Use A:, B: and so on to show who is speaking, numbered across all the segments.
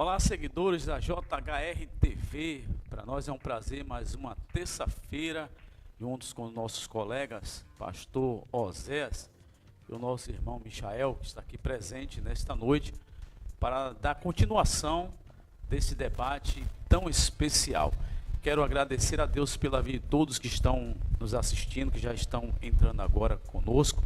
A: Olá, seguidores da JHR TV. Para nós é um prazer mais uma terça-feira, juntos com nossos colegas, pastor Oséias e o nosso irmão Michael, que está aqui presente nesta noite, para dar continuação desse debate tão especial. Quero agradecer a Deus pela vida de todos que estão nos assistindo, que já estão entrando agora conosco,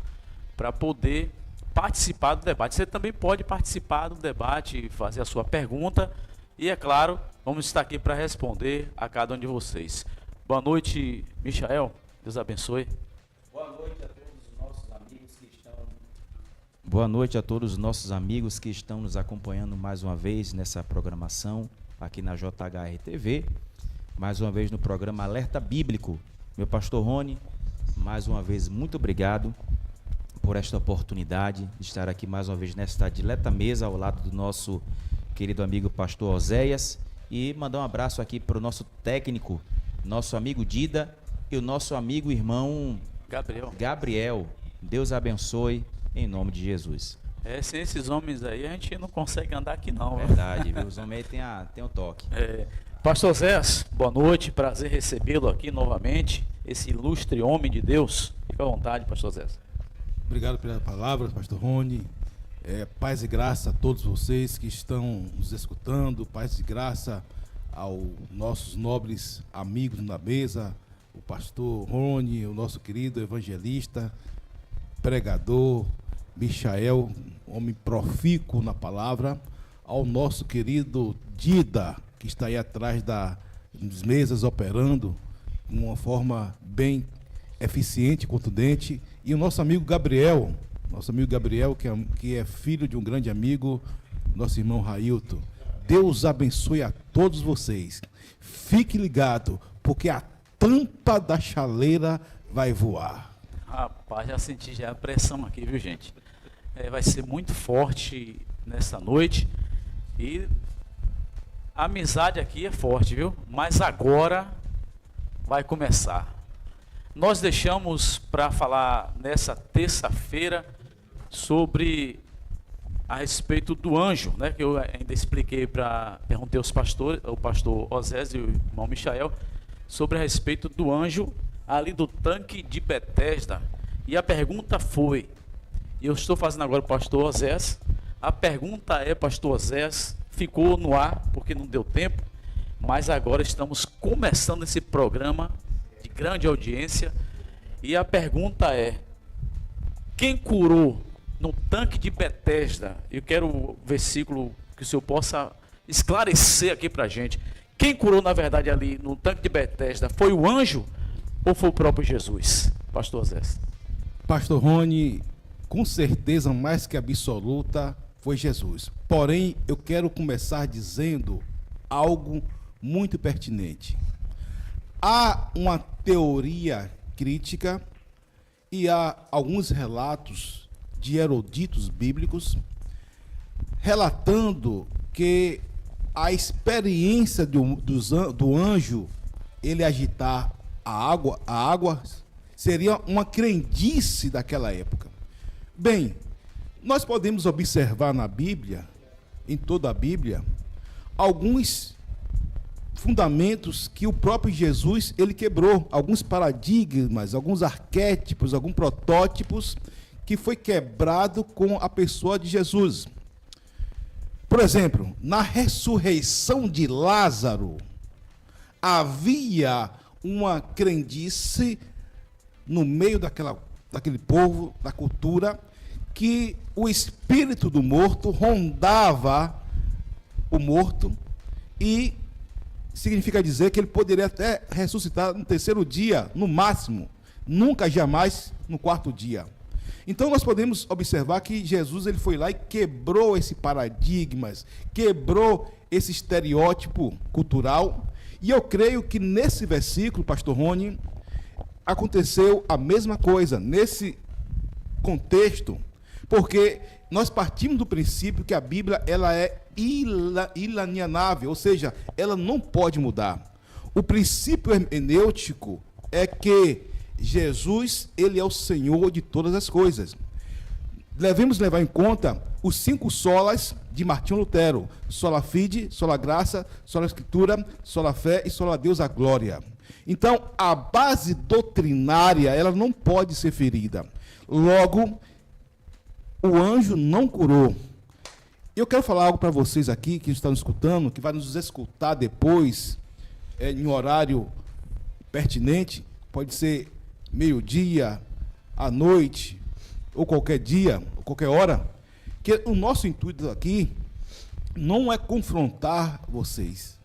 A: para poder participar do debate. Você também pode participar do debate, fazer a sua pergunta e, é claro, vamos estar aqui para responder a cada um de vocês. Boa noite, Michael. Deus abençoe.
B: Boa noite a todos os nossos amigos que estão... Boa noite a todos os nossos amigos que estão nos acompanhando mais uma vez nessa programação aqui na JHR TV, mais uma vez no programa Alerta Bíblico. Meu pastor Rony, mais uma vez, muito obrigado por esta oportunidade de estar aqui mais uma vez nesta dileta mesa ao lado do nosso querido amigo pastor Oséias, e mandar um abraço aqui para o nosso técnico, nosso amigo Dida, e o nosso amigo irmão Gabriel. Deus abençoe em nome de Jesus.
A: Sem esses homens aí a gente não consegue andar aqui não.
B: Verdade, viu? Os homens aí tem o toque.
A: Pastor Oséias, boa noite, prazer recebê-lo aqui novamente, esse ilustre homem de Deus. Fica à vontade, pastor Oséias.
C: Obrigado pela palavra, pastor Rony. Paz e graça a todos vocês que estão nos escutando, paz e graça aos nossos nobres amigos na mesa, o pastor Rony, o nosso querido evangelista, pregador, Michael, homem profícuo na palavra, ao nosso querido Dida, que está aí atrás das mesas operando de uma forma bem eficiente, contundente, e o nosso amigo Gabriel, que é filho de um grande amigo, nosso irmão Railton. Deus abençoe a todos vocês. Fique ligado, porque a tampa da chaleira vai voar.
A: Rapaz, já senti já a pressão aqui, viu, gente? Vai ser muito forte nessa noite, e a amizade aqui é forte, viu? Mas agora vai começar. Nós deixamos para falar nessa terça-feira sobre a respeito do anjo, né? Que eu ainda expliquei perguntei aos pastores, o pastor Oséias e o irmão Michael, sobre a respeito do anjo ali do tanque de Betesda. E a pergunta foi, e eu estou fazendo agora o pastor Oséias, a pergunta é, pastor Oséias, ficou no ar porque não deu tempo, mas agora estamos começando esse programa de grande audiência, e a pergunta é: quem curou no tanque de Betesda? Eu quero o versículo que o senhor possa esclarecer aqui para a gente. Quem curou, na verdade, ali no tanque de Betesda, foi o anjo ou foi o próprio Jesus? Pastor Zé.
C: Pastor Rony, com certeza mais que absoluta, foi Jesus. Porém, eu quero começar dizendo algo muito pertinente. Há uma teoria crítica e há alguns relatos de eruditos bíblicos relatando que a experiência do anjo, ele agitar a água, seria uma crendice daquela época. Bem, nós podemos observar na Bíblia, em toda a Bíblia, alguns fundamentos que o próprio Jesus ele quebrou, alguns paradigmas, alguns arquétipos, alguns protótipos que foi quebrado com a pessoa de Jesus. Por exemplo, na ressurreição de Lázaro, havia uma crendice no meio daquele povo, da cultura, que o espírito do morto rondava o morto, e significa dizer que ele poderia até ressuscitar no terceiro dia, no máximo, nunca, jamais no quarto dia. Então nós podemos observar que Jesus ele foi lá e quebrou esse paradigmas, quebrou esse estereótipo cultural, e eu creio que nesse versículo, pastor Rony, aconteceu a mesma coisa, nesse contexto, porque nós partimos do princípio que a Bíblia ela é inalienável, ou seja, ela não pode mudar. O princípio hermenêutico é que Jesus, ele é o Senhor de todas as coisas. Devemos levar em conta os 5 solas de Martinho Lutero: sola fide, sola graça, sola escritura, sola fé e sola Deus a glória. Então, a base doutrinária, ela não pode ser ferida. Logo, o anjo não curou. Eu quero falar algo para vocês aqui, que estão escutando, que vai nos escutar depois, em horário pertinente, pode ser meio-dia, à noite, ou qualquer dia, ou qualquer hora, que o nosso intuito aqui não é confrontar vocês.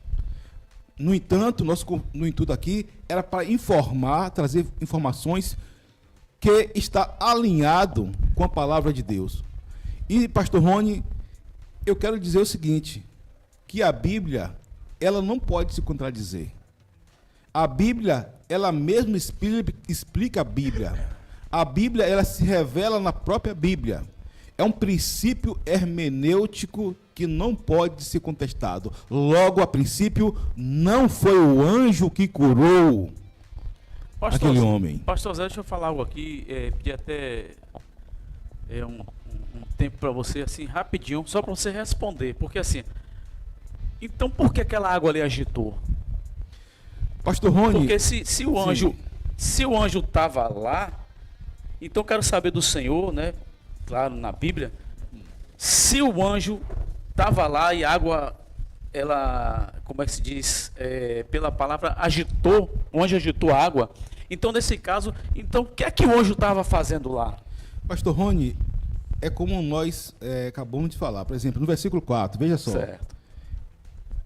C: No entanto, nosso intuito aqui era para informar, trazer informações que está alinhado com a palavra de Deus. E, pastor Rony, eu quero dizer o seguinte, que a Bíblia, ela não pode se contradizer. A Bíblia, ela mesma explica a Bíblia. A Bíblia, ela se revela na própria Bíblia. É um princípio hermenêutico que não pode ser contestado. Logo, a princípio, não foi o anjo que curou aquele homem.
A: Pastor Zé, deixa eu falar algo aqui, pedir até um tempo para você, assim, rapidinho, só para você responder. Porque assim, então por que aquela água ali agitou?
C: Pastor Rony...
A: Porque se o anjo estava lá, então eu quero saber do Senhor, né? Claro, na Bíblia, se o anjo estava lá e a água, ela, como é que se diz, pela palavra, agitou, o anjo agitou a água, então nesse caso, então o que é que o anjo estava fazendo lá?
C: Pastor Rony, é como nós acabamos de falar, por exemplo, no versículo 4, veja só. Certo.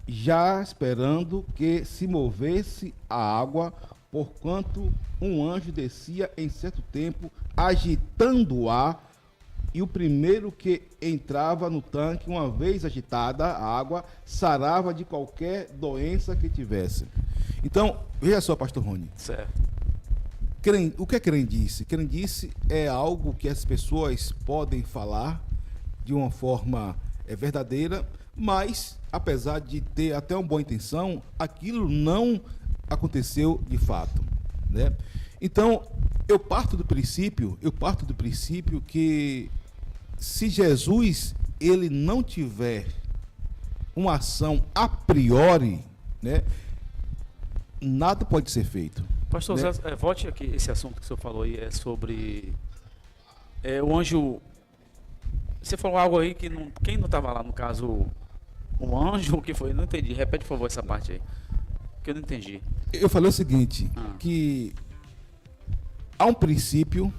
C: Já esperando que se movesse a água, porquanto um anjo descia em certo tempo, agitando-a, e o primeiro que entrava no tanque, uma vez agitada a água, sarava de qualquer doença que tivesse. Então, veja só, pastor Rony.
A: Certo.
C: O que é crendice? Crendice é algo que as pessoas podem falar de uma forma verdadeira, mas, apesar de ter até uma boa intenção, aquilo não aconteceu de fato, né? Então, eu parto do princípio que se Jesus ele não tiver uma ação a priori, né, nada pode ser feito.
A: Pastor
C: né?
A: Zé, volte aqui, esse assunto que o senhor falou aí é sobre o anjo. Você falou algo aí que não, quem não estava lá, no caso, o anjo, o que foi? Não entendi. Repete, por favor, essa parte aí, que eu não entendi.
C: Eu falei o seguinte, que há um princípio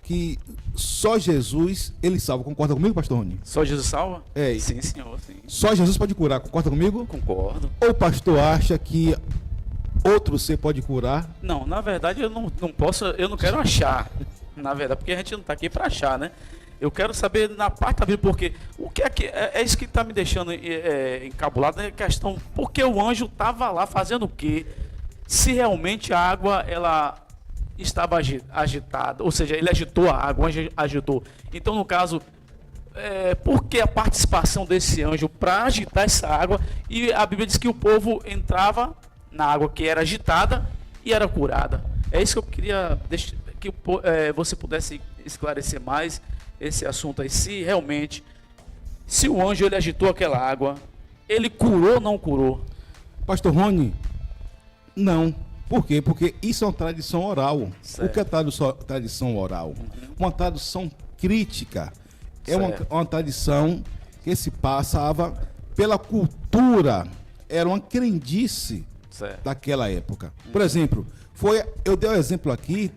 C: que só Jesus, ele salva. Concorda comigo, pastor Rony?
A: Só Jesus salva?
C: É.
A: Sim, senhor, sim.
C: Só Jesus pode curar. Concorda comigo?
A: Concordo.
C: Ou o pastor acha que outro ser pode curar?
A: Não, na verdade eu não posso, eu não quero achar. Na verdade, porque a gente não está aqui para achar, né? Eu quero saber na parte da Bíblia, porque o que é isso que está me deixando encabulado, é a questão, porque o anjo estava lá fazendo o quê? Se realmente a água, ela estava agitada, ou seja, ele agitou a água, o anjo agitou. Então, no caso, por que a participação desse anjo para agitar essa água? E a Bíblia diz que o povo entrava na água que era agitada e era curada. É isso que eu queria que você pudesse esclarecer mais esse assunto aí. Se realmente, se o anjo ele agitou aquela água, ele curou ou não curou?
C: Pastor Rony, não. Por quê? Porque isso é uma tradição oral. Certo. O que é tradição oral? Uma tradição crítica. É uma tradição que se passava pela cultura. Era uma crendice daquela época. Por exemplo, eu dei um exemplo aqui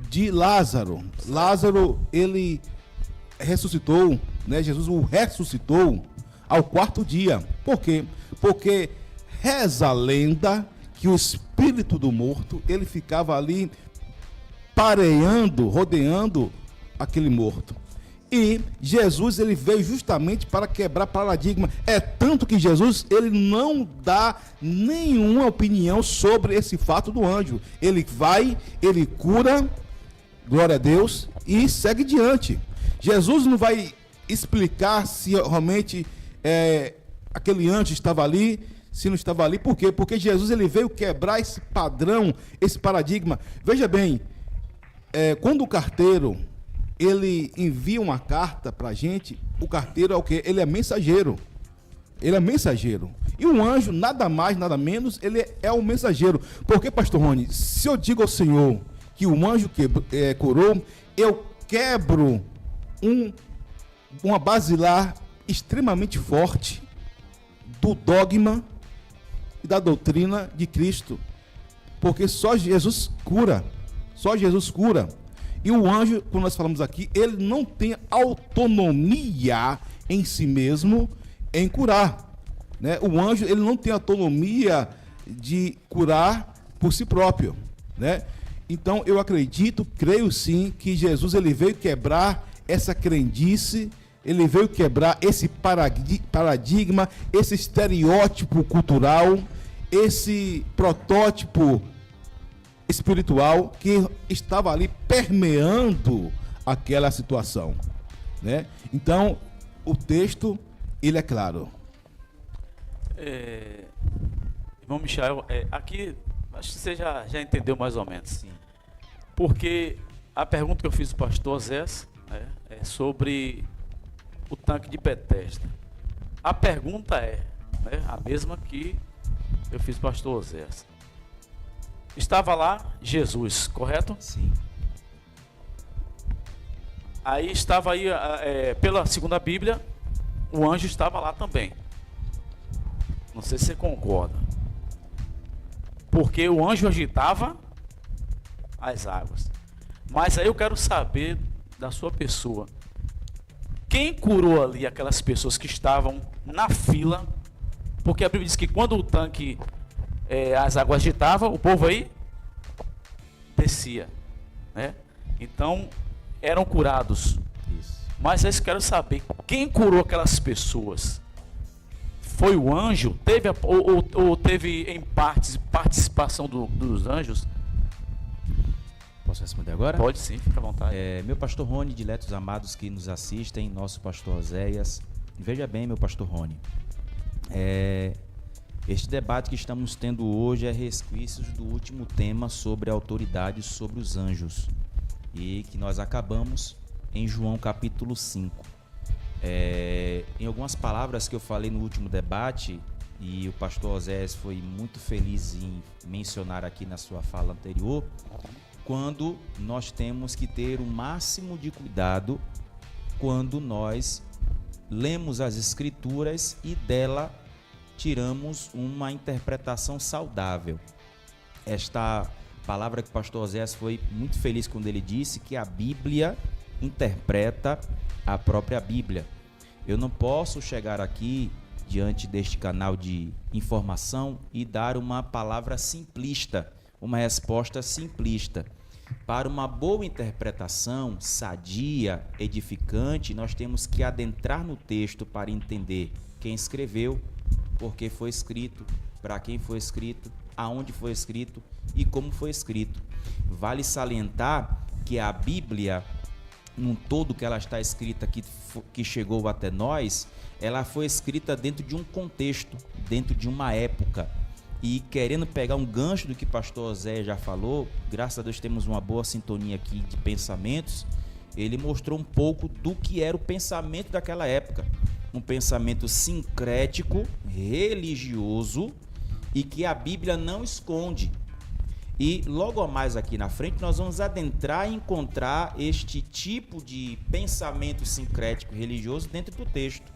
C: de Lázaro. Lázaro, ele ressuscitou, né? Jesus o ressuscitou ao 4º dia. Por quê? Porque reza a lenda que o espírito do morto, ele ficava ali pareando, rodeando aquele morto. E Jesus, ele veio justamente para quebrar paradigma. É tanto que Jesus, ele não dá nenhuma opinião sobre esse fato do anjo. Ele vai, ele cura, glória a Deus, e segue diante. Jesus não vai explicar se realmente aquele anjo estava ali, se não estava ali. Por quê? Porque Jesus, ele veio quebrar esse padrão, esse paradigma. Veja bem, quando o carteiro ele envia uma carta para a gente, o carteiro é o quê? Ele é mensageiro. Ele é mensageiro. E um anjo, nada mais, nada menos, ele é um mensageiro. Porque, pastor Rony, se eu digo ao Senhor que o anjo curou, eu quebro uma basilar extremamente forte do dogma e da doutrina de Cristo. Porque só Jesus cura. Só Jesus cura. E o anjo, quando nós falamos aqui, ele não tem autonomia em si mesmo em curar. Né? O anjo, ele não tem autonomia de curar por si próprio. Né? Então, eu acredito, creio sim, que Jesus ele veio quebrar essa crendice, ele veio quebrar esse paradigma, esse estereótipo cultural, esse protótipo espiritual que estava ali permeando aquela situação, né? Então, o texto, ele é claro.
A: Irmão Michael, aqui, acho que você já entendeu mais ou menos.
B: Sim.
A: Porque a pergunta que eu fiz ao pastor Zés é sobre o tanque de Betesda. A pergunta é a mesma que eu fiz para o pastor Zés. Estava lá Jesus, correto?
B: Sim.
A: Aí estava aí, pela segunda Bíblia, o anjo estava lá também. Não sei se você concorda. Porque o anjo agitava as águas. Mas aí eu quero saber da sua pessoa. Quem curou ali aquelas pessoas que estavam na fila? Porque a Bíblia diz que quando o tanque, as águas agitavam, o povo aí descia, né? Então eram curados.
B: Isso.
A: Mas eu quero saber quem curou aquelas pessoas. Foi o anjo? Teve ou teve em participação dos anjos?
B: Posso responder agora?
A: Pode sim, fica à vontade.
B: Meu pastor Rony, diletos amados que nos assistem, nosso pastor Oséias. Veja bem, meu pastor Rony. Este debate que estamos tendo hoje é resquícios do último tema sobre a autoridade sobre os anjos. E que nós acabamos em João capítulo 5. Em algumas palavras que eu falei no último debate, e o pastor Oséias foi muito feliz em mencionar aqui na sua fala anterior, quando nós temos que ter o máximo de cuidado quando nós lemos as escrituras e dela tiramos uma interpretação saudável. Esta palavra que o pastor Oséias foi muito feliz quando ele disse que a Bíblia interpreta a própria Bíblia. Eu não posso chegar aqui diante deste canal de informação e dar uma palavra simplista, uma resposta simplista. Para uma boa interpretação, sadia, edificante, nós temos que adentrar no texto para entender quem escreveu, por que foi escrito, para quem foi escrito, aonde foi escrito e como foi escrito. Vale salientar que a Bíblia, num todo que ela está escrita, que chegou até nós, ela foi escrita dentro de um contexto, dentro de uma época. E querendo pegar um gancho do que o pastor Zé já falou, graças a Deus temos uma boa sintonia aqui de pensamentos, ele mostrou um pouco do que era o pensamento daquela época. Um pensamento sincrético, religioso, e que a Bíblia não esconde. E logo a mais aqui na frente nós vamos adentrar e encontrar este tipo de pensamento sincrético religioso dentro do texto.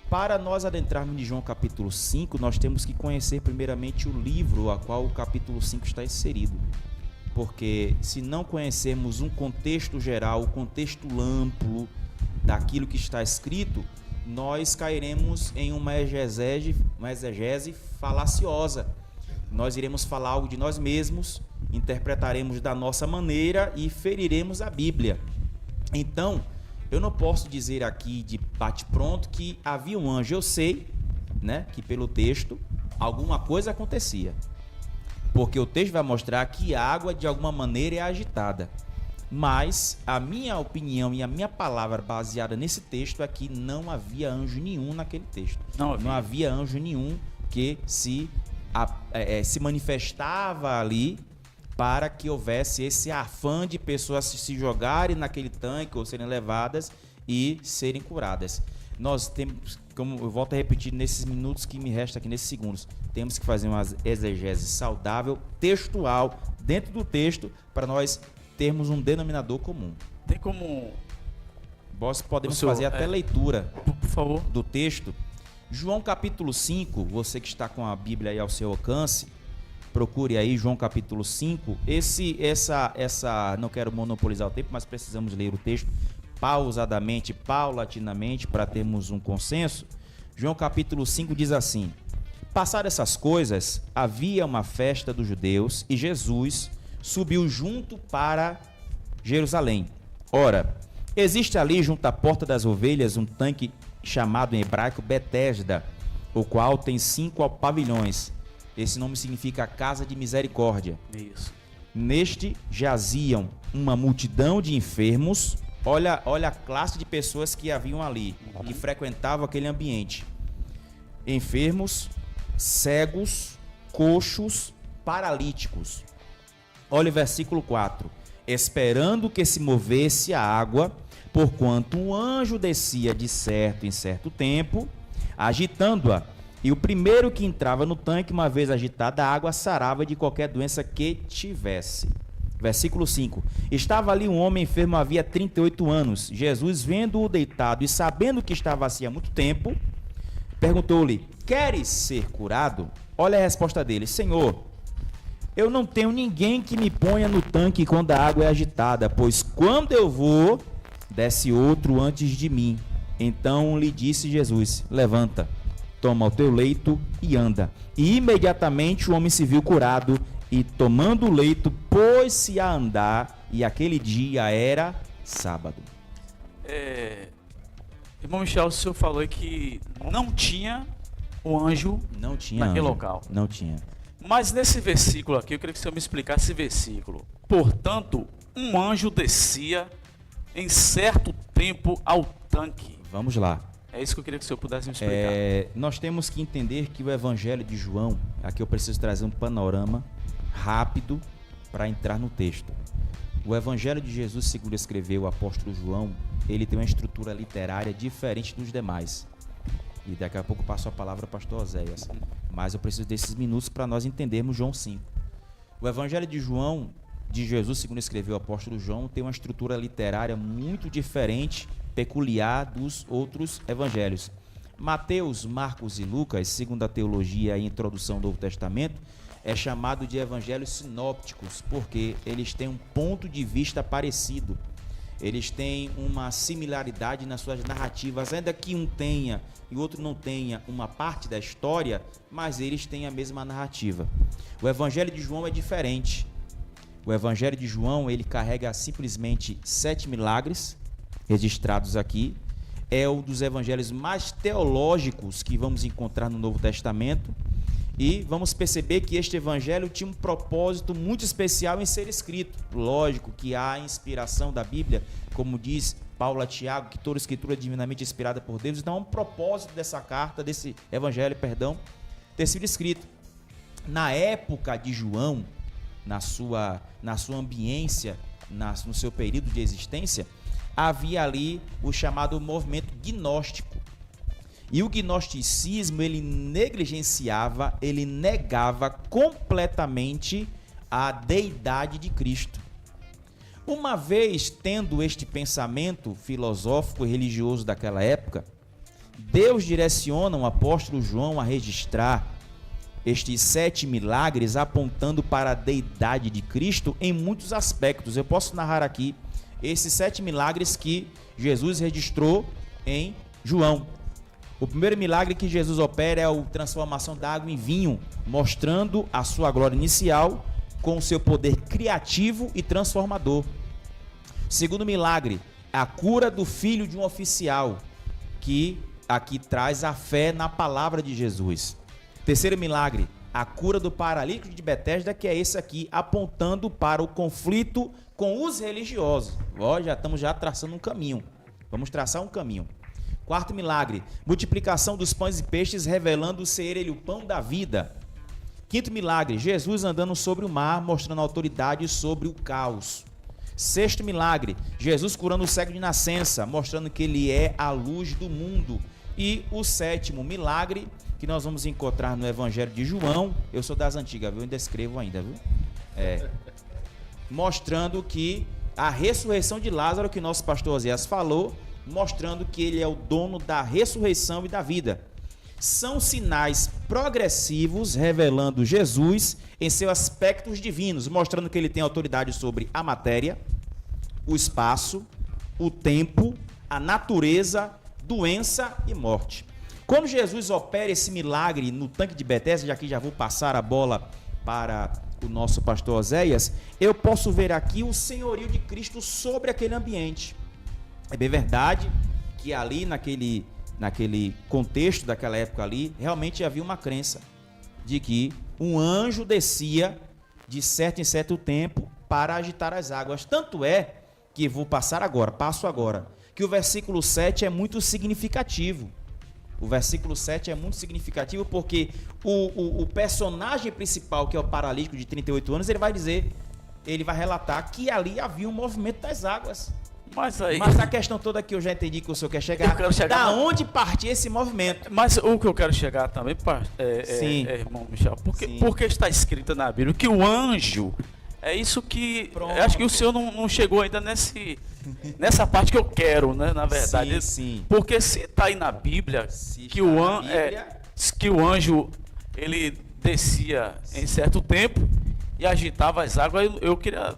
B: Para nós adentrarmos em João capítulo 5, nós temos que conhecer primeiramente o livro a qual o capítulo 5 está inserido. Porque se não conhecermos um contexto geral, o contexto amplo daquilo que está escrito, nós cairemos em uma exegese falaciosa. Nós iremos falar algo de nós mesmos, interpretaremos da nossa maneira e feriremos a Bíblia. Então, eu não posso dizer aqui de bate-pronto que havia um anjo. Eu sei, né, que pelo texto alguma coisa acontecia. Porque o texto vai mostrar que a água de alguma maneira é agitada. Mas a minha opinião e a minha palavra baseada nesse texto é que não havia anjo nenhum naquele texto. Não havia anjo nenhum que se manifestava ali para que houvesse esse afã de pessoas se jogarem naquele tanque ou serem levadas e serem curadas. Nós temos, como eu volto a repetir nesses minutos que me restam aqui, nesses segundos, temos que fazer uma exegese saudável, textual, dentro do texto, para nós termos um denominador comum.
A: Tem como...
B: Nós podemos fazer até leitura,
A: por favor,
B: do texto. João capítulo 5, você que está com a Bíblia aí ao seu alcance, procure aí João capítulo 5. Não quero monopolizar o tempo, mas precisamos ler o texto pausadamente, paulatinamente, para termos um consenso. João capítulo 5 diz assim: passadas essas coisas, havia uma festa dos judeus e Jesus subiu junto para Jerusalém. Ora, existe ali junto à porta das ovelhas um tanque chamado em hebraico Betesda, o qual tem 5 pavilhões. Esse nome significa casa de misericórdia.
A: Isso.
B: Neste jaziam uma multidão de enfermos. Olha a classe de pessoas que haviam ali, que frequentavam aquele ambiente. Enfermos, cegos, coxos, paralíticos. Olha o versículo 4. Esperando que se movesse a água, porquanto um anjo descia de certo em certo tempo, agitando-a. E o primeiro que entrava no tanque, uma vez agitada a água, sarava de qualquer doença que tivesse. Versículo 5. Estava ali um homem enfermo havia 38 anos. Jesus, vendo-o deitado e sabendo que estava assim há muito tempo, perguntou-lhe: queres ser curado? Olha a resposta dele: Senhor, eu não tenho ninguém que me ponha no tanque quando a água é agitada, pois quando eu vou, desce outro antes de mim. Então lhe disse Jesus: levanta, toma o teu leito e anda. E imediatamente o homem se viu curado e, tomando o leito, pôs-se a andar, e aquele dia era sábado.
A: Irmão Michel, o senhor falou que não tinha o anjo naquele local.
B: Não tinha.
A: Mas nesse versículo aqui, eu queria que o senhor me explicasse esse versículo. Portanto, um anjo descia em certo tempo ao tanque.
B: Vamos lá.
A: É isso que eu queria que o senhor pudesse me explicar.
B: Nós temos que entender que o Evangelho de João, aqui eu preciso trazer um panorama rápido para entrar no texto. O Evangelho de Jesus, segundo escreveu o apóstolo João, ele tem uma estrutura literária diferente dos demais. E daqui a pouco passo a palavra ao pastor Oséias. Mas eu preciso desses minutos para nós entendermos João 5. O Evangelho de João, de Jesus, segundo escreveu o apóstolo João, tem uma estrutura literária muito diferente, peculiar dos outros evangelhos. Mateus, Marcos e Lucas, segundo a teologia e introdução do Novo Testamento, é chamado de evangelhos sinópticos, porque eles têm um ponto de vista parecido. Eles têm uma similaridade nas suas narrativas, ainda que um tenha e o outro não tenha uma parte da história, mas eles têm a mesma narrativa. O Evangelho de João é diferente. O Evangelho de João, ele carrega simplesmente 7 milagres registrados aqui. É um dos evangelhos mais teológicos que vamos encontrar no Novo Testamento. E vamos perceber que este evangelho tinha um propósito muito especial em ser escrito. Lógico que há inspiração da Bíblia, como diz Paulo a Tiago, que toda escritura é divinamente inspirada por Deus. Então há um propósito dessa carta, desse evangelho, ter sido escrito. Na época de João, na sua ambiência, no seu período de existência, havia ali o chamado movimento gnóstico. E o gnosticismo, ele negligenciava, ele negava completamente a deidade de Cristo. Uma vez tendo este pensamento filosófico e religioso daquela época, Deus direciona o apóstolo João a registrar estes 7 milagres apontando para a deidade de Cristo em muitos aspectos. Eu posso narrar aqui esses 7 milagres que Jesus registrou em João. O primeiro milagre que Jesus opera é a transformação da água em vinho, mostrando a sua glória inicial com o seu poder criativo e transformador. Segundo milagre, a cura do filho de um oficial, que aqui traz a fé na palavra de Jesus. Terceiro milagre, a cura do paralítico de Betesda, que é esse aqui, apontando para o conflito com os religiosos. Já estamos traçando um caminho. Vamos traçar um caminho. Quarto milagre, multiplicação dos pães e peixes, revelando ser ele o pão da vida. Quinto milagre, Jesus andando sobre o mar, mostrando autoridade sobre o caos. Sexto milagre, Jesus curando o cego de nascença, mostrando que ele é a luz do mundo. E o sétimo milagre, que nós vamos encontrar no Evangelho de João, eu sou das antigas, viu? Eu ainda escrevo ainda, viu? Mostrando que a ressurreição de Lázaro, que nosso pastor Oséias falou, mostrando que ele é o dono da ressurreição e da vida. São sinais progressivos revelando Jesus em seus aspectos divinos, mostrando que ele tem autoridade sobre a matéria, o espaço, o tempo, a natureza, doença e morte. Quando Jesus opera esse milagre no tanque de Betesda, já que já vou passar a bola para o nosso pastor Oséias, eu posso ver aqui o senhorio de Cristo sobre aquele ambiente. É bem verdade que ali naquele contexto daquela época ali, realmente havia uma crença de que um anjo descia de certo em certo tempo para agitar as águas. Tanto é que passo agora, que o versículo 7 é muito significativo. O versículo 7 é muito significativo porque o personagem principal, que é o paralítico de 38 anos, ele vai relatar que ali havia um movimento das águas. Mas a questão toda que eu já entendi que o senhor quer chegar, da onde partia esse movimento?
A: Mas o que eu quero chegar também, irmão Michel, porque está escrito na Bíblia que o anjo, é isso que, acho que o senhor não chegou ainda nessa parte que eu quero, né, na verdade.
B: Sim.
A: Porque se está aí na Bíblia, que o anjo, ele descia em certo tempo e agitava as águas, eu queria,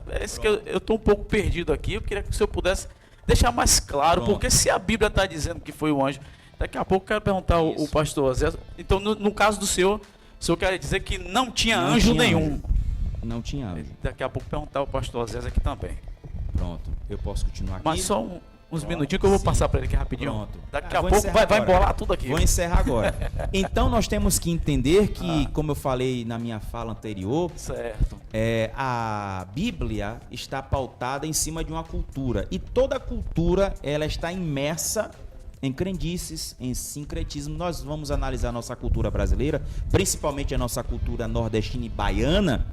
A: eu estou um pouco perdido aqui, eu queria que o senhor pudesse deixar mais claro, porque se a Bíblia está dizendo que foi o anjo, daqui a pouco eu quero perguntar ao pastor Zé, então no caso do senhor, o senhor quer dizer que não tinha anjo nenhum?
B: Não tinha anjo.
A: Daqui a pouco perguntar ao pastor Zé aqui também.
B: Pronto, eu posso continuar aqui?
A: Mas só uns minutinhos que eu vou passar para ele aqui rapidinho.
B: Pronto.
A: Daqui a pouco vai embolar tudo aqui.
B: Vou encerrar agora. Então nós temos que entender que, como eu falei na minha fala anterior,
A: certo.
B: A Bíblia está pautada em cima de uma cultura. E toda cultura ela está imersa em crendices, em sincretismo. Nós vamos analisar a nossa cultura brasileira, principalmente a nossa cultura nordestina e baiana.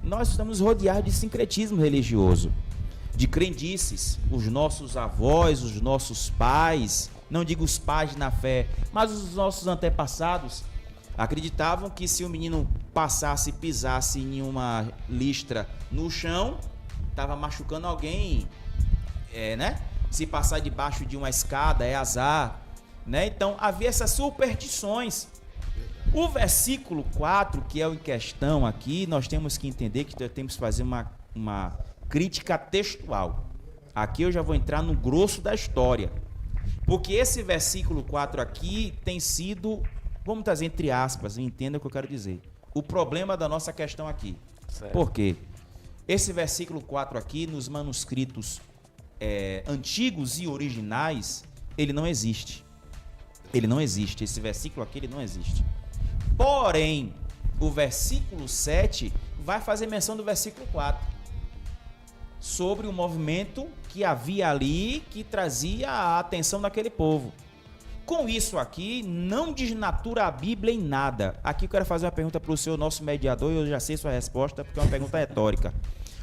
B: Nós estamos rodeados de sincretismo religioso, de crendices. Os nossos avós, os nossos pais, não digo os pais na fé, mas os nossos antepassados acreditavam que se o menino pisasse em uma listra no chão, estava machucando alguém, né? Se passar debaixo de uma escada é azar, né? Então havia essas superstições. O versículo 4, que é o em questão aqui, nós temos que entender que temos que fazer uma crítica textual. Aqui eu já vou entrar no grosso da história. Porque esse versículo 4 aqui tem sido, vamos trazer entre aspas, entenda o que eu quero dizer, o problema da nossa questão aqui. Certo. Por quê? Esse versículo 4 aqui, nos manuscritos antigos e originais, ele não existe. Ele não existe. Esse versículo aqui, ele não existe. Porém, o versículo 7 vai fazer menção do versículo 4. Sobre o movimento que havia ali, que trazia a atenção daquele povo. Com isso aqui, não desnatura a Bíblia em nada. Aqui eu quero fazer uma pergunta para o senhor, nosso mediador, e eu já sei sua resposta, porque é uma pergunta retórica.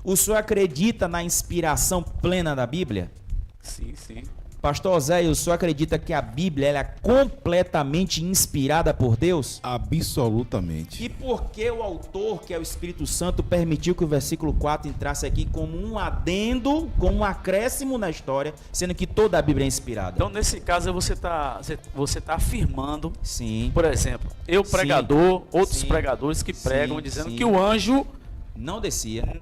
B: O senhor acredita na inspiração plena da Bíblia?
A: Sim, sim.
B: Pastor Oséias, o senhor acredita que a Bíblia ela é completamente inspirada por Deus?
C: Absolutamente.
B: E por que o autor, que é o Espírito Santo, permitiu que o versículo 4 entrasse aqui como um adendo, como um acréscimo na história, sendo que toda a Bíblia é inspirada?
A: Então, nesse caso, você tá afirmando,
B: sim,
A: por exemplo, eu pregador,
B: sim,
A: outros
B: sim,
A: pregadores que pregam,
B: sim,
A: dizendo
B: sim,
A: que o anjo
B: não descia.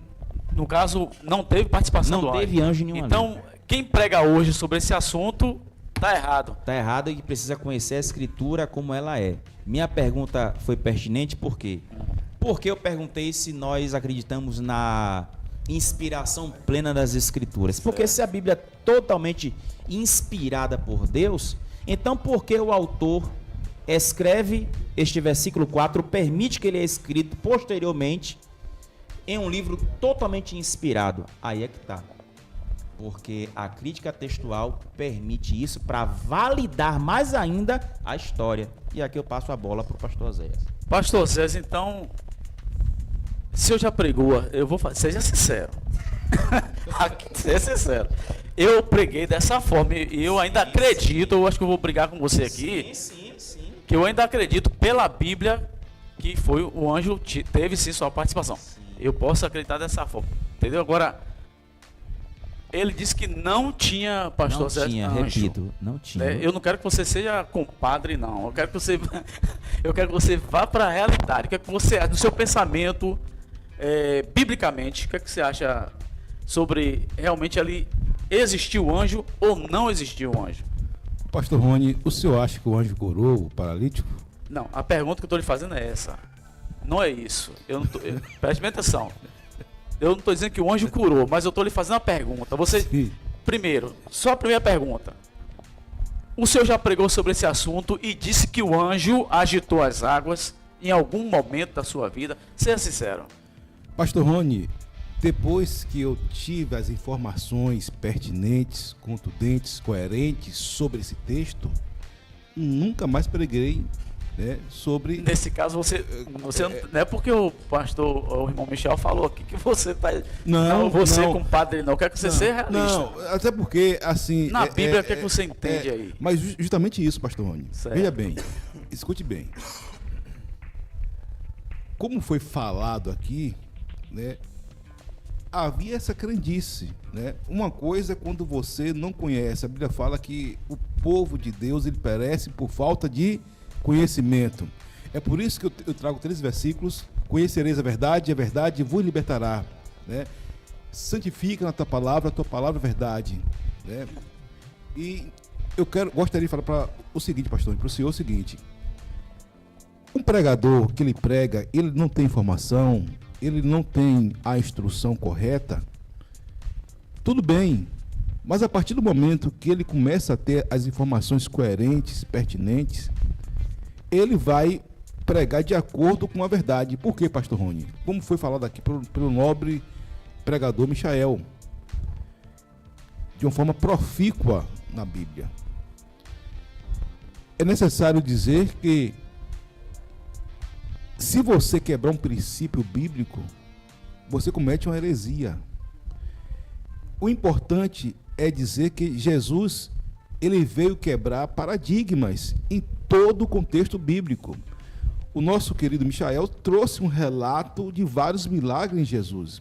A: No caso, não teve participação do anjo.
B: Não teve anjo nenhum.
A: Então, quem prega hoje sobre esse assunto está errado.
B: Está errado e precisa conhecer a Escritura como ela é. Minha pergunta foi pertinente por quê? Porque eu perguntei se nós acreditamos na inspiração plena das Escrituras. Porque se a Bíblia é totalmente inspirada por Deus, então por que o autor escreve este versículo 4, permite que ele é escrito posteriormente em um livro totalmente inspirado? Aí é que está. Porque a crítica textual permite isso para validar mais ainda a história. E aqui eu passo a bola para o pastor Oséias.
A: Pastor Oséias, então, Se eu já pregou, eu vou fazer, seja sincero. Seja sincero. Eu preguei dessa forma e eu ainda acredito, eu acho que eu vou brigar com você aqui,
B: Sim.
A: que eu ainda acredito pela Bíblia que foi o anjo teve sim sua participação.
B: Sim.
A: Eu posso acreditar dessa forma, entendeu? Agora, ele disse que não tinha, pastor
B: Não
A: Sérgio,
B: tinha,
A: anjo.
B: repito, não tinha.
A: Eu não quero que você seja compadre, não. Eu quero que você, eu quero que você vá para a realidade. Eu quero que você, no seu pensamento, biblicamente, o que é que você acha sobre realmente ali existiu anjo ou não existiu anjo?
C: Pastor Rony, o senhor acha que o anjo curou o paralítico?
A: Não, a pergunta que eu estou lhe fazendo é essa. Não é isso. Preste bem atenção. Eu não estou dizendo que o anjo curou, mas eu estou lhe fazendo uma pergunta. Você,
C: Sim.
A: primeiro, só a primeira pergunta. O senhor já pregou sobre esse assunto e disse que o anjo agitou as águas em algum momento da sua vida? Seja sincero.
C: Pastor Rony, depois que eu tive as informações pertinentes, contundentes, coerentes sobre esse texto, nunca mais preguei, né, sobre...
A: Nesse caso, você não é porque o pastor, o irmão Michel falou aqui que você está...
C: Não,
A: compadre, não. Eu quero que você seja realista.
C: Não, até porque, assim...
A: Na Bíblia, o que é que você entende aí?
C: Mas justamente isso, pastor Rony.
A: Certo.
C: Veja bem, escute bem. Como foi falado aqui, né, havia essa crendice, né? Uma coisa é quando você não conhece. A Bíblia fala que o povo de Deus, ele perece por falta de conhecimento. É por isso que eu trago 3 versículos. Conhecereis a verdade vos libertará, né? Santifica na tua palavra, a tua palavra é verdade, né? E eu gostaria de falar para o seguinte, pastor, para o senhor o seguinte: um pregador que ele prega, ele não tem informação, ele não tem a instrução correta, tudo bem, mas a partir do momento que ele começa a ter as informações coerentes, pertinentes, ele vai pregar de acordo com a verdade. Por quê, pastor Rony? Como foi falado aqui pelo nobre pregador Michael, de uma forma profícua na Bíblia. É necessário dizer que se você quebrar um princípio bíblico, você comete uma heresia. O importante é dizer que Jesus, ele veio quebrar paradigmas em todo o contexto bíblico. O nosso querido Michael trouxe um relato de vários milagres em Jesus.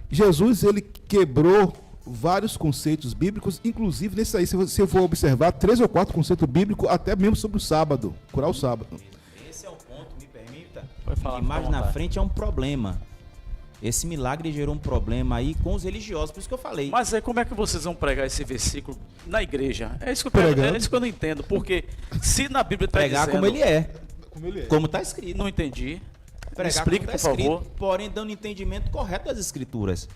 C: Jesus, ele quebrou vários conceitos bíblicos, inclusive nesse aí, se você for observar, 3 ou 4 conceitos bíblicos, até mesmo sobre o sábado, curar o sábado.
B: Esse é o ponto, me permita.
A: Pode falar,
B: que mais
A: fica à
B: na
A: vontade.
B: frente é um problema. Esse milagre gerou um problema aí com os religiosos, por isso que eu falei.
A: Mas aí como é que vocês vão pregar esse versículo na igreja? É isso que eu não entendo. Porque se na Bíblia está
B: Pregar
A: dizendo...
B: como ele é,
C: Como ele é.
B: como está escrito.
A: Não entendi.
B: Pregar
A: Explique,
B: como
A: por
B: tá escrito,
A: favor.
B: porém dando entendimento correto das escrituras.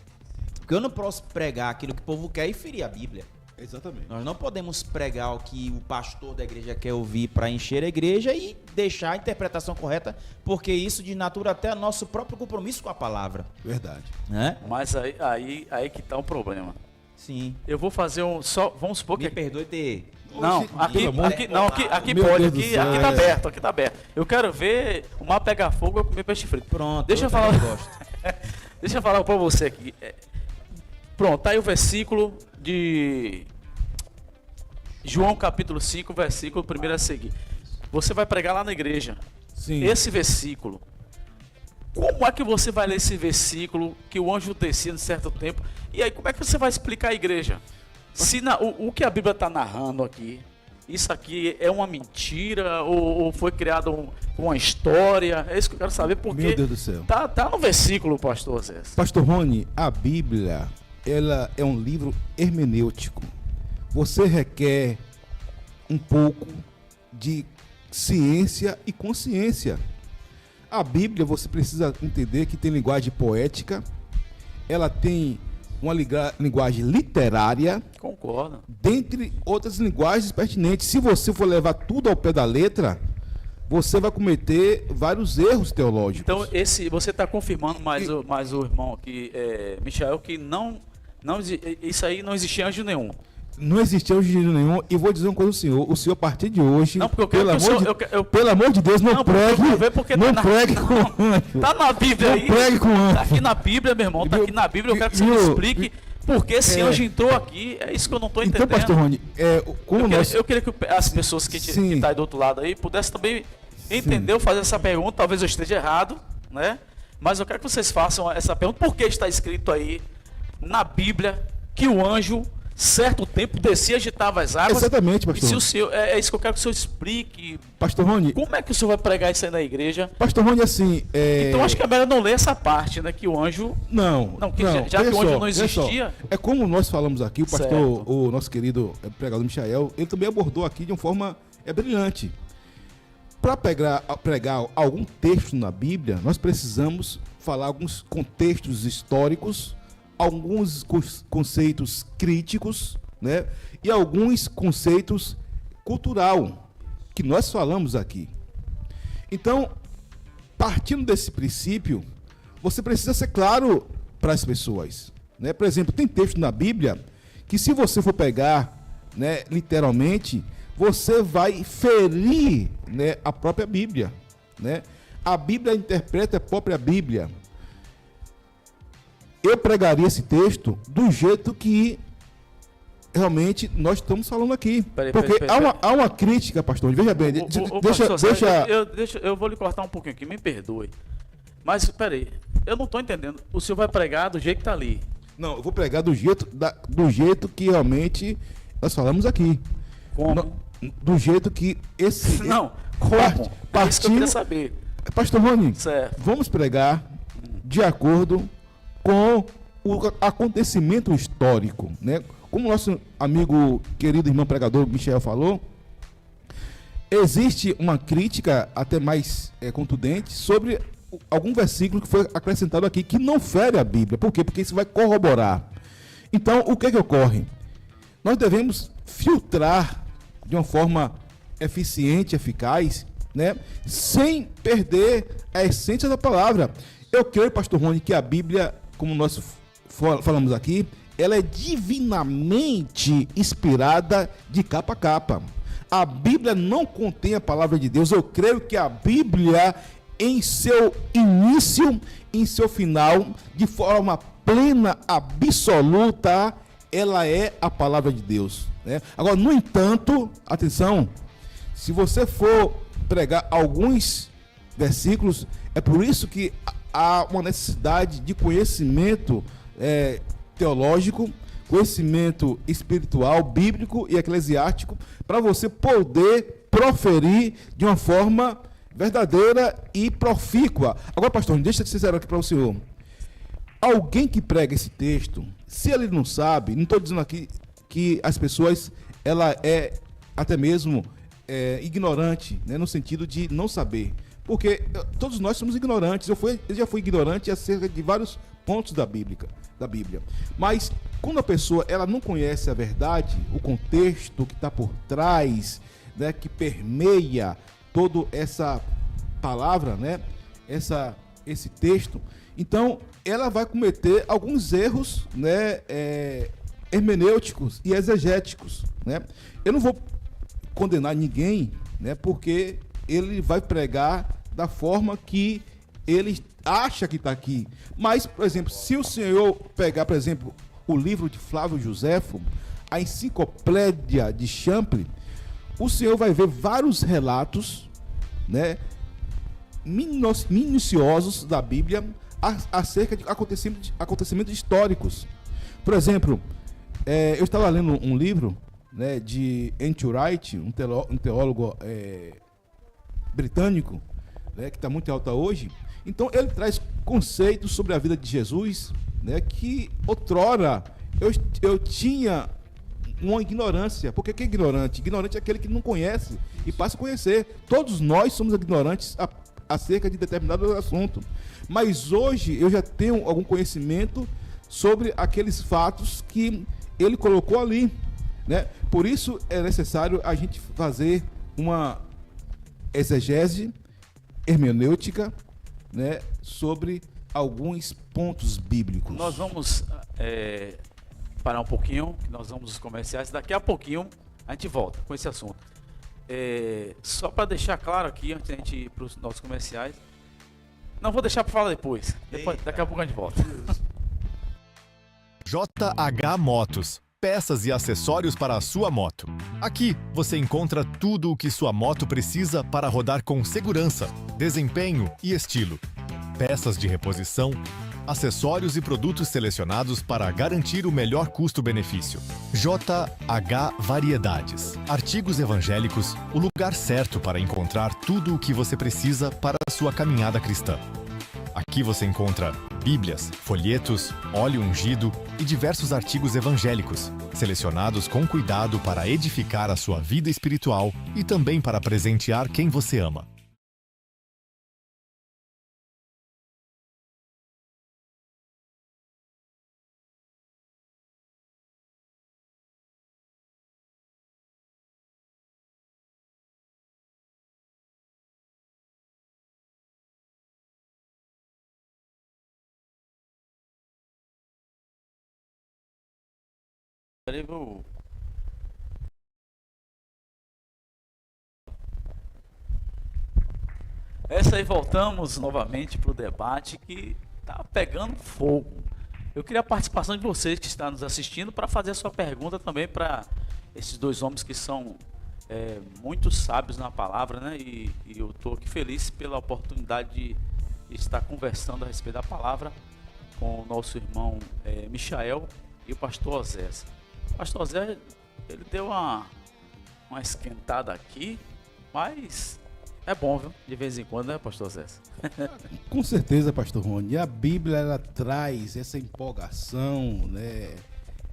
B: Porque eu não posso pregar aquilo que o povo quer e ferir a Bíblia.
C: Exatamente.
B: Nós não podemos pregar o que o pastor da igreja quer ouvir para encher a igreja e deixar a interpretação correta, porque isso desnatura até nosso próprio compromisso com a palavra.
C: Verdade.
B: Né?
A: Mas aí que está o problema.
B: Sim.
A: Eu vou fazer vamos supor que...
B: Me perdoe ter...
A: Não,
C: Oxi,
A: aqui
C: pelo amor
A: pode,
C: Meu
A: aqui
C: Deus do
A: está
C: céu,
A: aberto, aqui tá aberto. Eu quero ver o mar pegar fogo e eu comer peixe frito.
B: Pronto.
A: Deixa eu falar.
B: também gosto.
A: Deixa eu falar para você aqui. Pronto, tá aí o versículo de João capítulo 5, versículo 1 a seguir. Você vai pregar lá na igreja.
C: Sim.
A: Esse versículo. Como é que você vai ler esse versículo que o anjo descia em certo tempo? E aí, como é que você vai explicar à igreja? Se o que a Bíblia está narrando aqui, isso aqui é uma mentira ou foi criado uma história? É isso que eu quero saber, porque
C: Meu Deus do céu.
A: tá no versículo, pastor Zé.
C: Pastor Rony, a Bíblia, ela é um livro hermenêutico. Você requer um pouco de ciência e consciência. A Bíblia, você precisa entender que tem linguagem poética, ela tem uma linguagem literária,
A: Concordo.
C: dentre outras linguagens pertinentes. Se você for levar tudo ao pé da letra, você vai cometer vários erros teológicos.
A: Então, você está confirmando mais o irmão aqui, Michael, que isso aí não existia anjo nenhum.
C: Não existia anjo de jeito nenhum. E vou dizer uma coisa ao senhor. O senhor, a partir de hoje,
A: não, porque eu quero
C: pelo amor de Deus, não pregue. Não pregue com anjo.
A: Tá na Bíblia
C: não
A: aí.
C: Não pregue com anjo.
A: Tá aqui na Bíblia, meu irmão. Tá aqui na Bíblia. Eu quero que você me explique por que esse anjo entrou aqui. É isso que eu não estou entendendo.
C: Então, pastor Rony,
A: eu queria que as pessoas que estão aí do outro lado aí pudessem também entender ou fazer essa pergunta. Talvez eu esteja errado, né? Mas eu quero que vocês façam essa pergunta. Por que está escrito aí na Bíblia que o anjo, certo tempo, descia e agitava as águas?
C: Exatamente, pastor.
A: E se o senhor, é isso que eu quero que o senhor explique.
C: Pastor Rony,
A: como é que o senhor vai pregar isso aí na igreja?
C: Pastor Rony, assim...
A: Então acho que é melhor não ler essa parte, né? Que o anjo... Já que o anjo não existia...
C: É como nós falamos aqui, o pastor, o nosso querido pregador Michael, ele também abordou aqui de uma forma brilhante. Para pregar algum texto na Bíblia, nós precisamos falar alguns contextos históricos, alguns conceitos críticos, né? E alguns conceitos cultural que nós falamos aqui. Então, partindo desse princípio, você precisa ser claro para as pessoas, né? Por exemplo, tem texto na Bíblia que, se você for pegar, né, literalmente, você vai ferir, né, a própria Bíblia, né? A Bíblia interpreta a própria Bíblia. Eu pregaria esse texto do jeito que realmente nós estamos falando aqui. Porque há uma crítica, pastor. Veja bem,
A: eu vou lhe cortar um pouquinho aqui, me perdoe. Mas, peraí, eu não estou entendendo. O senhor vai pregar do jeito que está ali.
C: Não, eu vou pregar do jeito que realmente nós falamos aqui.
A: Como?
C: Do jeito que esse...
A: Não, como? É isso que eu queria saber.
C: Pastor Rony,
A: certo,
C: vamos pregar de acordo com o acontecimento histórico, né? Como nosso amigo, querido irmão pregador Michael falou, existe uma crítica até mais contundente sobre algum versículo que foi acrescentado aqui, que não fere a Bíblia. Por quê? Porque isso vai corroborar. Então, o que ocorre? Nós devemos filtrar de uma forma eficiente, eficaz, né? Sem perder a essência da palavra. Eu creio, pastor Rony, que a Bíblia, como nós falamos aqui, ela é divinamente inspirada de capa a capa. A Bíblia não contém a palavra de Deus. Eu creio que a Bíblia, em seu início, em seu final, de forma plena, absoluta, ela é a palavra de Deus, né? Agora, no entanto, atenção, se você for pregar alguns versículos, é por isso que há uma necessidade de conhecimento teológico, conhecimento espiritual, bíblico e eclesiástico, para você poder proferir de uma forma verdadeira e profícua. Agora, pastor, deixa eu ser sincero aqui para o senhor. Alguém que prega esse texto, se ele não sabe, não estou dizendo aqui que as pessoas, ela é até mesmo ignorante, né, no sentido de não saber. Porque todos nós somos ignorantes. Eu já fui ignorante acerca de vários pontos da Bíblia. Mas quando a pessoa ela não conhece a verdade, o contexto que está por trás, né, que permeia toda essa palavra, né, esse texto, então ela vai cometer alguns erros, né, hermenêuticos e exegéticos, né? Eu não vou condenar ninguém, né, porque ele vai pregar da forma que ele acha que está aqui. Mas, por exemplo, se o senhor pegar, por exemplo, o livro de Flávio Joséfo, a Enciclopédia de Champlin, o senhor vai ver vários relatos, né, minuciosos da Bíblia acerca de acontecimentos históricos. Por exemplo, eu estava lendo um livro, né, de N.T. Wright, um teólogo britânico, né, que está muito alta hoje. Então ele traz conceitos sobre a vida de Jesus, né, que outrora eu tinha uma ignorância. Por que é ignorante? Ignorante é aquele que não conhece e passa a conhecer. Todos nós somos ignorantes acerca de determinado assunto. Mas hoje eu já tenho algum conhecimento sobre aqueles fatos que ele colocou ali, né? Por isso é necessário a gente fazer uma exegese hermenêutica, né, sobre alguns pontos bíblicos.
A: Nós vamos parar um pouquinho, que nós vamos aos comerciais. Daqui a pouquinho a gente volta com esse assunto. Só para deixar claro aqui, antes de a gente ir para os nossos comerciais. Não, vou deixar para falar depois. Daqui a pouco a gente volta.
D: JH Motos. Peças e acessórios para a sua moto. Aqui você encontra tudo o que sua moto precisa para rodar com segurança, desempenho e estilo. Peças de reposição, acessórios e produtos selecionados para garantir o melhor custo-benefício. JH Variedades. Artigos evangélicos, o lugar certo para encontrar tudo o que você precisa para a sua caminhada cristã. Aqui você encontra bíblias, folhetos, óleo ungido e diversos artigos evangélicos, selecionados com cuidado para edificar a sua vida espiritual e também para presentear quem você ama.
A: Essa aí, voltamos novamente para o debate que está pegando fogo. Eu queria a participação de vocês que estão nos assistindo para fazer a sua pergunta também para esses dois homens que são muito sábios na palavra, né? E eu estou aqui feliz pela oportunidade de estar conversando a respeito da palavra com o nosso irmão Michael e o pastor Osés. O pastor Zé, ele deu uma esquentada aqui, mas é bom, viu? De vez em quando, né, pastor Zé?
C: Com certeza, pastor Rony. A Bíblia, ela traz essa empolgação, né?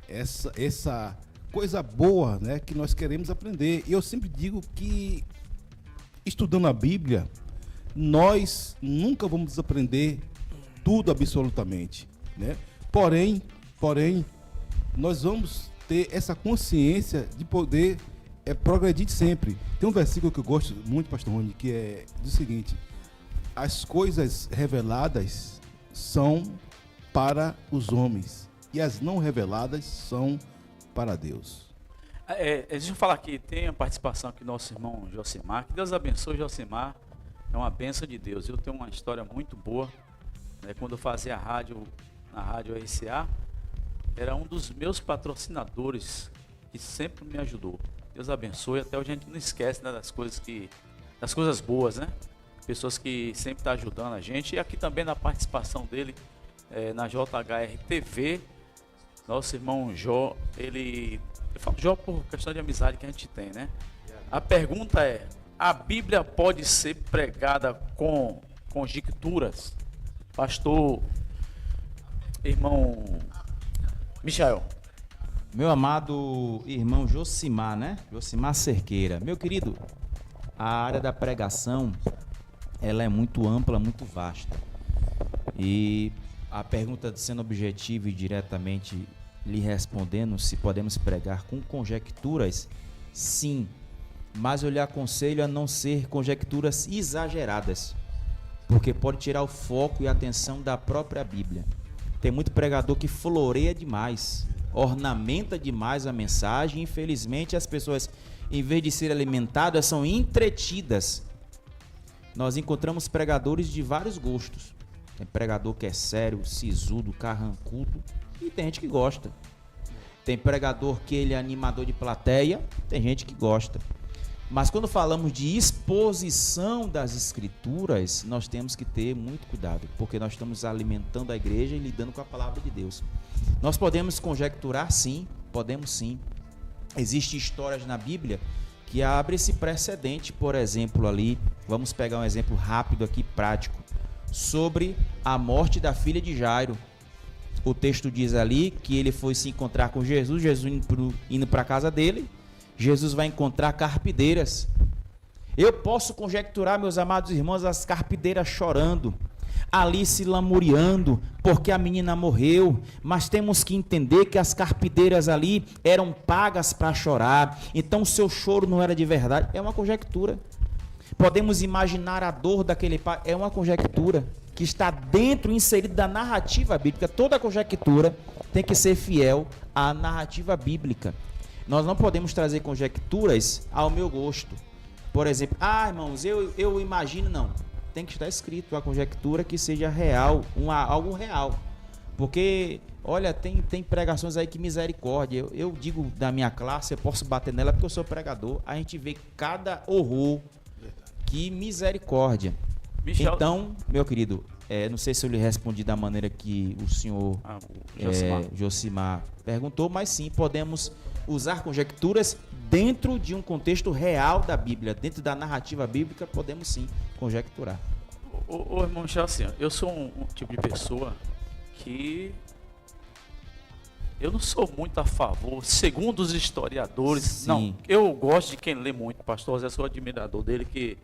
C: Essa coisa boa, né? Que nós queremos aprender. E eu sempre digo que, estudando a Bíblia, nós nunca vamos aprender tudo absolutamente, né? Porém, nós vamos ter essa consciência de poder progredir sempre. Tem um versículo que eu gosto muito, pastor Rony, que é o seguinte: as coisas reveladas são para os homens e as não reveladas são para Deus.
A: Deixa eu falar aqui, tem a participação aqui do nosso irmão Josimar. Que Deus abençoe, Josimar. É uma bênção de Deus. Eu tenho uma história muito boa, né? Quando eu fazia na rádio RCA, era um dos meus patrocinadores que sempre me ajudou. Deus abençoe. Até hoje a gente não esquece, né, das coisas boas, né? Pessoas que sempre estão ajudando a gente. E aqui também na participação dele na JHR TV, nosso irmão Jó, eu falo Jó por questão de amizade que a gente tem, né? A pergunta é: a Bíblia pode ser pregada com conjecturas? Pastor, irmão Michael.
B: Meu amado irmão Josimar, né? Josimar Cerqueira. Meu querido, a área da pregação, ela é muito ampla, muito vasta. E a pergunta, sendo objetiva e diretamente lhe respondendo, se podemos pregar com conjecturas, sim. Mas eu lhe aconselho a não ser conjecturas exageradas, porque pode tirar o foco e a atenção da própria Bíblia. Tem muito pregador que floreia demais, ornamenta demais a mensagem. Infelizmente, as pessoas, em vez de ser alimentadas, são entretidas. Nós encontramos pregadores de vários gostos. Tem pregador que é sério, sisudo, carrancudo, e tem gente que gosta. Tem pregador que ele é animador de plateia, tem gente que gosta. Mas quando falamos de exposição das escrituras, nós temos que ter muito cuidado, porque nós estamos alimentando a igreja e lidando com a palavra de Deus. Nós podemos conjecturar, sim, podemos sim. Existem histórias na Bíblia que abrem esse precedente, por exemplo, ali, vamos pegar um exemplo rápido aqui, prático, sobre a morte da filha de Jairo. O texto diz ali que ele foi se encontrar com Jesus, indo para a casa dele. Jesus vai encontrar carpideiras. Eu posso conjecturar, meus amados irmãos, as carpideiras chorando, ali se lamuriando, porque a menina morreu. Mas temos que entender que as carpideiras ali eram pagas para chorar, então o seu choro não era de verdade. É uma conjectura. Podemos imaginar a dor daquele pai, é uma conjectura. que está dentro, inserido da narrativa bíblica. Toda conjectura tem que ser fiel à narrativa bíblica. Nós não podemos trazer conjecturas ao meu gosto. Por exemplo, irmãos, eu imagino, não. Tem que estar escrito a conjectura que seja real, algo real. Porque, olha, tem pregações aí que misericórdia. Eu digo da minha classe, eu posso bater nela porque eu sou pregador. A gente vê cada horror, que misericórdia.
A: Michel...
B: Então, meu querido, não sei se eu lhe respondi da maneira que o senhor Josimar perguntou, mas sim, podemos usar conjecturas dentro de um contexto real da Bíblia, dentro da narrativa bíblica, podemos sim conjecturar.
A: Ô irmão Michel, assim, eu sou um tipo de pessoa que eu não sou muito a favor, segundo os historiadores. Sim. Não, eu gosto de quem lê muito. Pastor José, sou admirador dele, que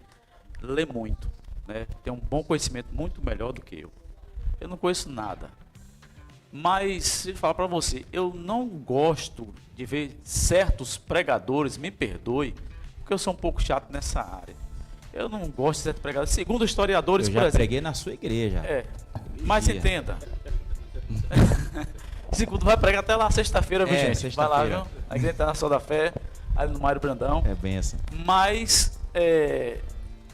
A: lê muito, né? Tem um bom conhecimento, muito melhor do que eu. Eu não conheço nada. Mas, se eu falar para você, eu não gosto de ver certos pregadores, me perdoe, porque eu sou um pouco chato nessa área. Eu não gosto de certos pregadores. Segundo historiadores,
B: por exemplo. Eu já preguei na sua igreja.
A: Mas entenda. Segundo vai pregar até lá sexta-feira, viu, gente? Vai lá, viu? A Igreja Internacional da Fé, ali no Mário Brandão.
B: É bem assim.
A: Mas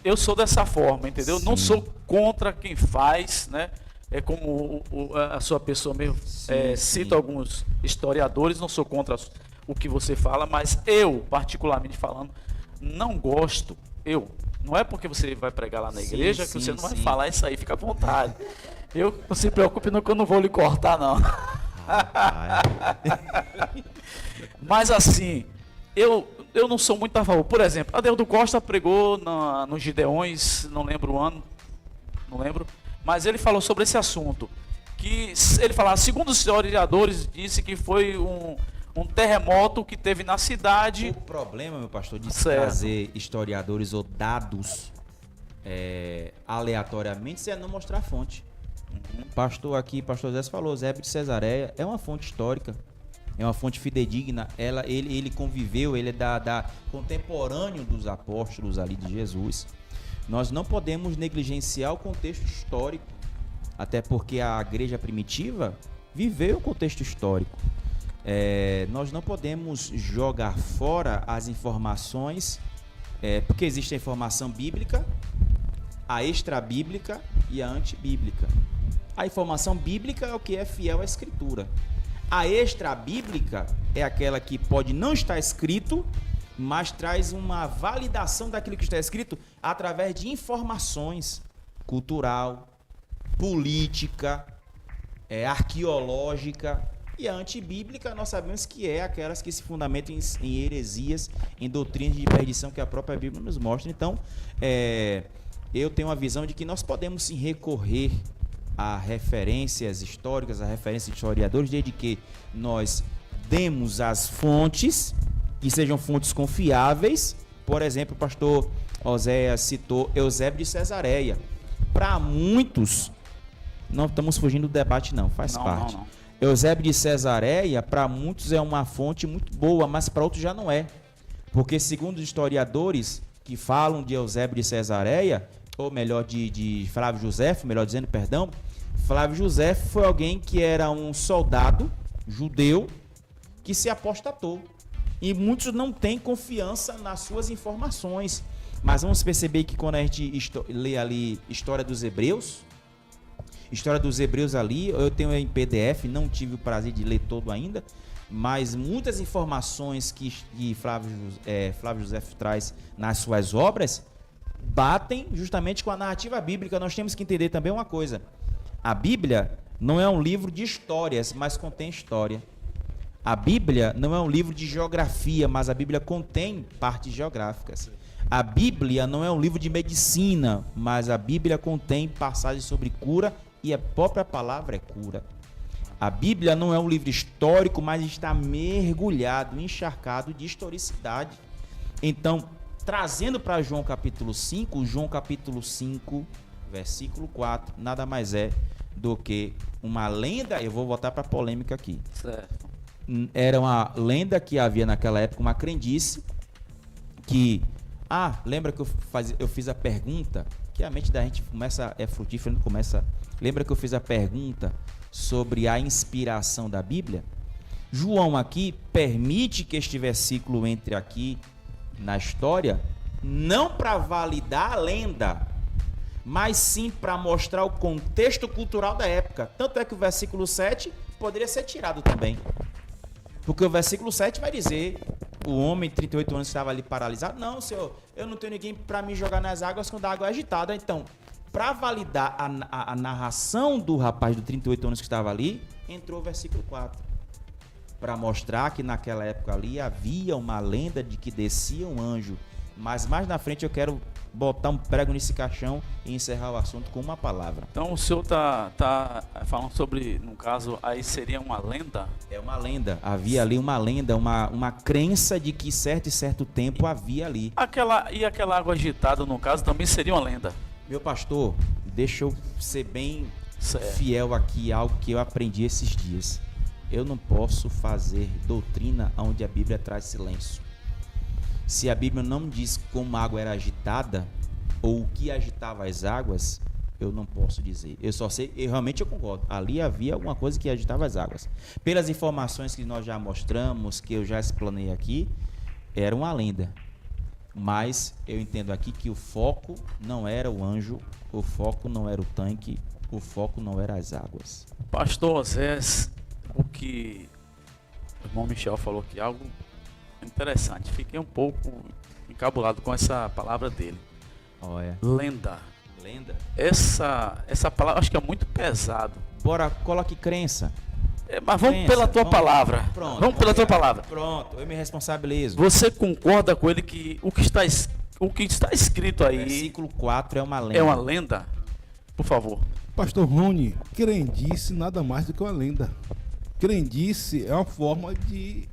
A: eu sou dessa forma, entendeu? Sim. Não sou contra quem faz, né? É como a sua pessoa mesmo cita alguns historiadores, não sou contra o que você fala, mas eu, particularmente falando, não gosto. Não é porque você vai pregar lá na igreja que você não vai falar isso aí, fica à vontade. Não se preocupe não que eu não vou lhe cortar, não. Mas assim, eu não sou muito a favor. Por exemplo, Adeildo Costa pregou nos Gideões, não lembro o ano, mas ele falou sobre esse assunto, que ele falava, segundo os historiadores, disse que foi um terremoto que teve na cidade.
B: O problema, meu pastor, de trazer historiadores ou dados aleatoriamente é não mostrar a fonte. Pastor José falou, Zé de Cesareia é uma fonte histórica, é uma fonte fidedigna. Ele conviveu, ele é contemporâneo dos apóstolos ali de Jesus. Nós não podemos negligenciar o contexto histórico, até porque a igreja primitiva viveu o contexto histórico. Nós não podemos jogar fora as informações, porque existe a informação bíblica, a extra-bíblica e a antibíblica. A informação bíblica é o que é fiel à Escritura. A extra-bíblica é aquela que pode não estar escrito, mas traz uma validação daquilo que está escrito através de informações cultural, política, arqueológica. E a antibíblica nós sabemos que é aquelas que se fundamentam em heresias, em doutrinas de perdição que a própria Bíblia nos mostra. Então, eu tenho uma visão de que nós podemos sim recorrer a referências históricas, a referências de historiadores, desde que nós demos as fontes, que sejam fontes confiáveis. Por exemplo, o pastor Oséias citou Eusébio de Cesareia. Para muitos, não estamos fugindo do debate não, faz parte. Não. Eusébio de Cesareia, para muitos é uma fonte muito boa, mas para outros já não é. Porque segundo os historiadores que falam de Eusébio de Cesareia, ou melhor, de Flávio Josefo, melhor dizendo, perdão, Flávio Josefo foi alguém que era um soldado judeu que se apostatou. E muitos não têm confiança nas suas informações. Mas vamos perceber que quando a gente lê ali História dos Hebreus ali, eu tenho em PDF, não tive o prazer de ler todo ainda, mas muitas informações que Flávio Josefo traz nas suas obras batem justamente com a narrativa bíblica. Nós temos que entender também uma coisa: a Bíblia não é um livro de histórias, mas contém história. A Bíblia não é um livro de geografia, mas a Bíblia contém partes geográficas. A Bíblia não é um livro de medicina, mas a Bíblia contém passagens sobre cura e a própria palavra é cura. A Bíblia não é um livro histórico, mas está mergulhado, encharcado de historicidade. Então, trazendo para João capítulo 5, versículo 4, nada mais é do que uma lenda. Eu vou voltar para a polêmica aqui.
A: Certo.
B: Era uma lenda que havia naquela época, uma crendice, que... lembra que eu fiz a pergunta que a mente da gente é frutífera, começa... Lembra que eu fiz a pergunta sobre a inspiração da Bíblia? João aqui permite que este versículo entre aqui na história, não para validar a lenda, mas sim para mostrar o contexto cultural da época. Tanto é que o versículo 7 poderia ser tirado também. Porque o versículo 7 vai dizer, o homem de 38 anos que estava ali paralisado, não, senhor, eu não tenho ninguém para me jogar nas águas quando a água é agitada. Então, para validar a narração do rapaz de 38 anos que estava ali, entrou o versículo 4. Para mostrar que naquela época ali havia uma lenda de que descia um anjo. Mas mais na frente eu quero botar um prego nesse caixão e encerrar o assunto com uma palavra.
A: Então o senhor tá falando sobre, no caso, aí seria uma lenda?
B: É uma lenda. Havia ali uma lenda, uma crença de que certo e certo tempo havia ali.
A: Aquela água agitada, no caso, também seria uma lenda?
B: Meu pastor, deixa eu ser bem fiel aqui a algo que eu aprendi esses dias. Eu não posso fazer doutrina onde a Bíblia traz silêncio. Se a Bíblia não diz como a água era agitada, ou o que agitava as águas, eu não posso dizer. Eu só sei, realmente eu concordo. Ali havia alguma coisa que agitava as águas. Pelas informações que nós já mostramos, que eu já explanei aqui, era uma lenda. Mas eu entendo aqui que o foco não era o anjo, o foco não era o tanque, o foco não era as águas.
A: Pastor Osés, o que o irmão Michel falou aqui, algo interessante. Fiquei um pouco encabulado com essa palavra dele.
B: Olha.
A: Lenda.
B: Lenda?
A: Essa palavra acho que é muito pesado.
B: Bora, coloque crença.
A: Mas vamos pela tua palavra.
B: Pronto.
A: Vamos pela tua palavra.
B: Pronto, eu me responsabilizo.
A: Você concorda com ele que o que está escrito aí...
B: Versículo 4 é uma lenda.
A: É uma lenda? Por favor.
C: Pastor Rony, crendice nada mais do que uma lenda. Crendice é uma forma de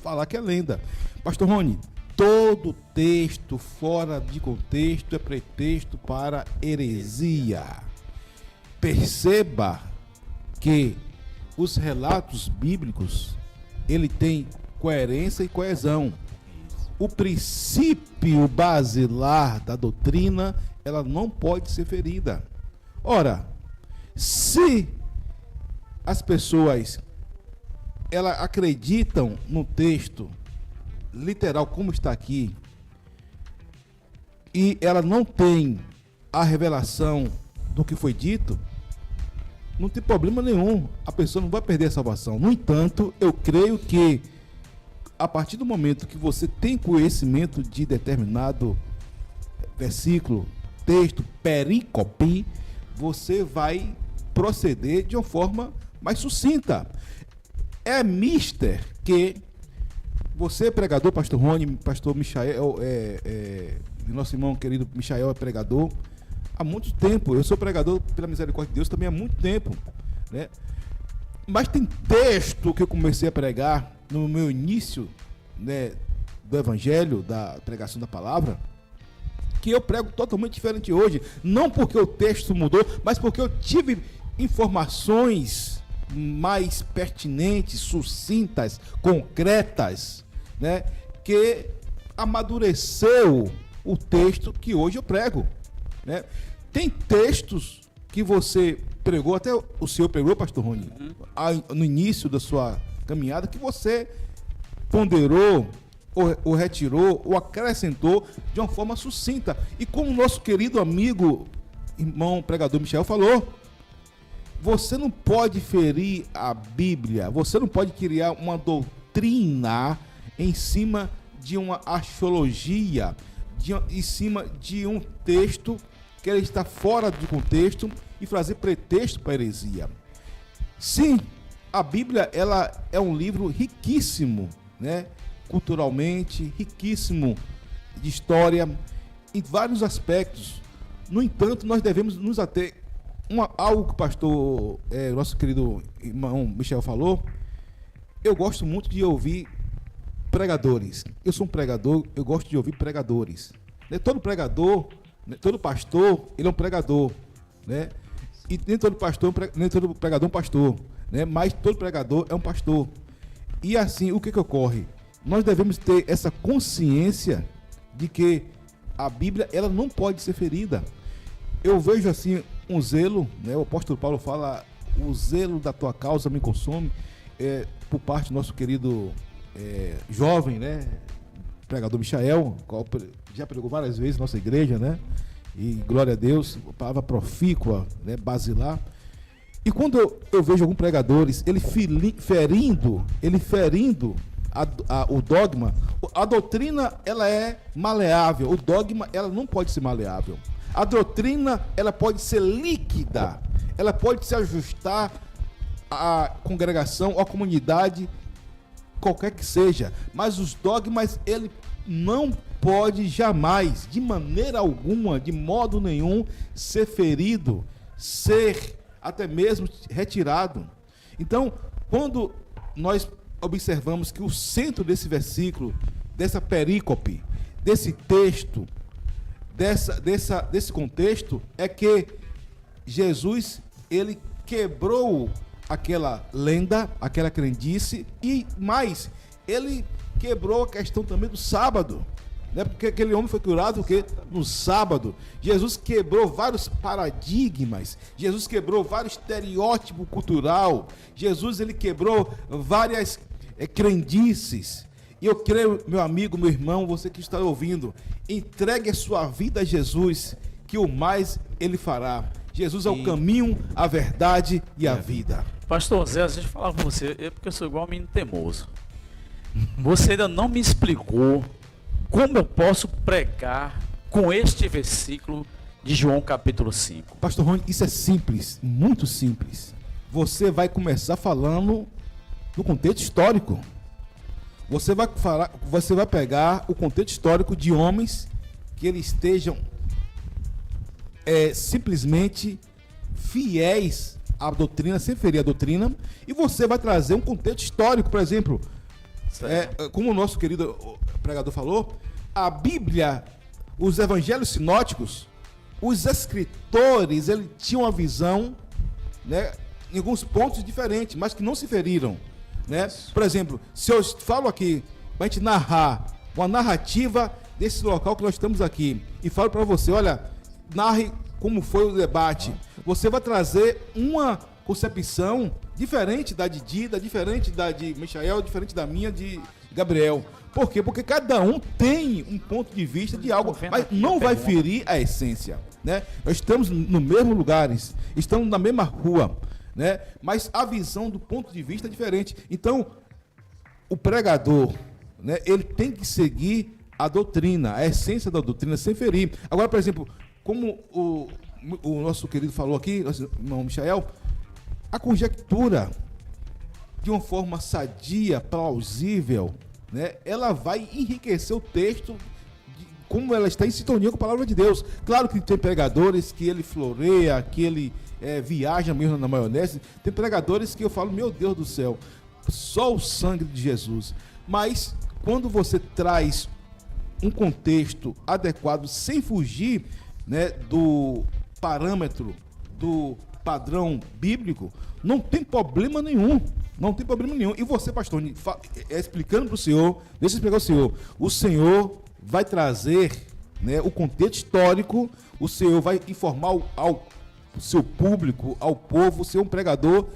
C: falar que é lenda. Pastor Rony, todo texto fora de contexto é pretexto para heresia. Perceba que os relatos bíblicos, ele tem coerência e coesão. O princípio basilar da doutrina, ela não pode ser ferida. Ora, se as pessoas elas acreditam no texto literal como está aqui e ela não tem a revelação do que foi dito, não tem problema nenhum, a pessoa não vai perder a salvação. No entanto, eu creio que a partir do momento que você tem conhecimento de determinado versículo, texto, perícope, você vai proceder de uma forma mais sucinta. É mister que você, pregador, pastor Rony, pastor Michael, nosso irmão querido Michael é pregador há muito tempo. Eu sou pregador pela misericórdia de Deus também há muito tempo, né? Mas tem texto que eu comecei a pregar no meu início, né, do evangelho, da pregação da palavra, que eu prego totalmente diferente hoje. Não porque o texto mudou, mas porque eu tive informações mais pertinentes, sucintas, concretas, né, que amadureceu o texto que hoje eu prego, né? Tem textos que você pregou, até o senhor pregou, pastor Rony, no início da sua caminhada, que você ponderou, ou retirou, ou acrescentou de uma forma sucinta. E como o nosso querido amigo, irmão pregador Michel falou, você não pode ferir a Bíblia, você não pode criar uma doutrina em cima de uma axiologia, em cima de um texto que ele está fora de contexto e fazer pretexto para heresia. Sim, a Bíblia ela é um livro riquíssimo, né? Culturalmente, riquíssimo de história, em vários aspectos. No entanto, nós devemos nos ater algo que o pastor, nosso querido irmão Michel falou. Eu gosto muito de ouvir pregadores. Eu sou um pregador, eu gosto de ouvir pregadores. Todo pregador, todo pastor, ele é um pregador, né? E nem todo pregador é um pastor, né? Mas todo pregador é um pastor. E assim, o que ocorre? Nós devemos ter essa consciência de que a Bíblia ela não pode ser ferida. eu vejo assim um zelo, né? O apóstolo Paulo fala, o zelo da tua causa me consome, por parte do nosso querido jovem, né? Pregador Michael, qual já pregou várias vezes na nossa igreja, né? E glória a Deus, palavra profícua, né? Basilar. E quando eu vejo alguns pregadores, ele ferindo o dogma, a doutrina ela é maleável, o dogma ela não pode ser maleável. A doutrina ela pode ser líquida, ela pode se ajustar à congregação, à comunidade, qualquer que seja, mas os dogmas ele não pode jamais, de maneira alguma, de modo nenhum, ser ferido, ser até mesmo retirado. Então, quando nós observamos que o centro desse versículo, dessa perícope, desse texto, desse contexto, é que Jesus, ele quebrou aquela lenda, aquela crendice, e mais, ele quebrou a questão também do sábado, né? Porque aquele homem foi curado porque no sábado. Jesus quebrou vários paradigmas, Jesus quebrou vários estereótipos cultural, Jesus ele quebrou várias crendices. E eu creio, meu amigo, meu irmão, você que está ouvindo, entregue a sua vida a Jesus, que o mais ele fará. Jesus é o caminho, a verdade e a vida.
A: Pastor Zé, às vezes eu falava com você, porque eu sou igual um menino teimoso. Você ainda não me explicou como eu posso pregar com este versículo de João capítulo 5.
C: Pastor Rony, isso é simples, muito simples. Você vai começar falando no contexto histórico. Você vai pegar o contexto histórico de homens que eles estejam simplesmente fiéis à doutrina, sem ferir a doutrina, e você vai trazer um contexto histórico, por exemplo, como o nosso querido pregador falou, a Bíblia, os evangelhos sinóticos, os escritores, eles tinham uma visão, né, em alguns pontos diferentes, mas que não se feriram, né? Por exemplo, se eu falo aqui, para a gente narrar uma narrativa desse local que nós estamos aqui, e falo para você, olha, narre como foi o debate, você vai trazer uma concepção diferente da de Dida, diferente da de Michael, diferente da minha, de Gabriel. Por quê? Porque cada um tem um ponto de vista de algo, mas não vai ferir a essência, né? Nós estamos no mesmo lugar, estamos na mesma rua, né? Mas a visão do ponto de vista é diferente. Então, o pregador, né, ele tem que seguir a doutrina, a essência da doutrina, sem ferir. Agora, por exemplo, como o nosso querido falou aqui, nosso irmão Michael, a conjectura, de uma forma sadia, plausível, né, ela vai enriquecer o texto, como ela está em sintonia com a palavra de Deus. Claro que tem pregadores que ele floreia, que ele viaja mesmo na maionese. Tem pregadores que eu falo, meu Deus do céu, só o sangue de Jesus. Mas quando você traz um contexto adequado, sem fugir, né, do parâmetro, do padrão bíblico, não tem problema nenhum. Não tem problema nenhum. E você, pastor, explicando para o senhor, deixa eu explicar o senhor vai trazer, né, o contexto histórico, o senhor vai informar ao seu público, ao povo, o senhor é um pregador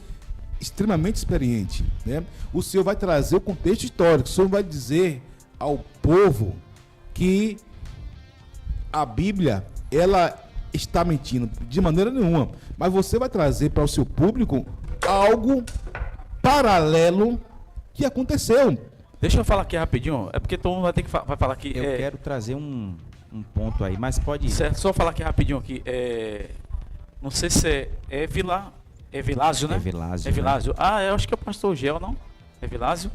C: extremamente experiente, né? O senhor vai trazer o contexto histórico, o senhor vai dizer ao povo que a Bíblia, ela está mentindo de maneira nenhuma, mas você vai trazer para o seu público algo paralelo que aconteceu.
A: Deixa eu falar aqui rapidinho, é porque todo mundo vai ter que vai falar aqui.
B: Eu quero trazer um ponto aí, mas pode ir.
A: Certo, só falar aqui rapidinho aqui. Não sei se é Vilásio, né?
B: É
A: Vilásio. Né? Eu acho que é o pastor Gel, não? É Vilásio?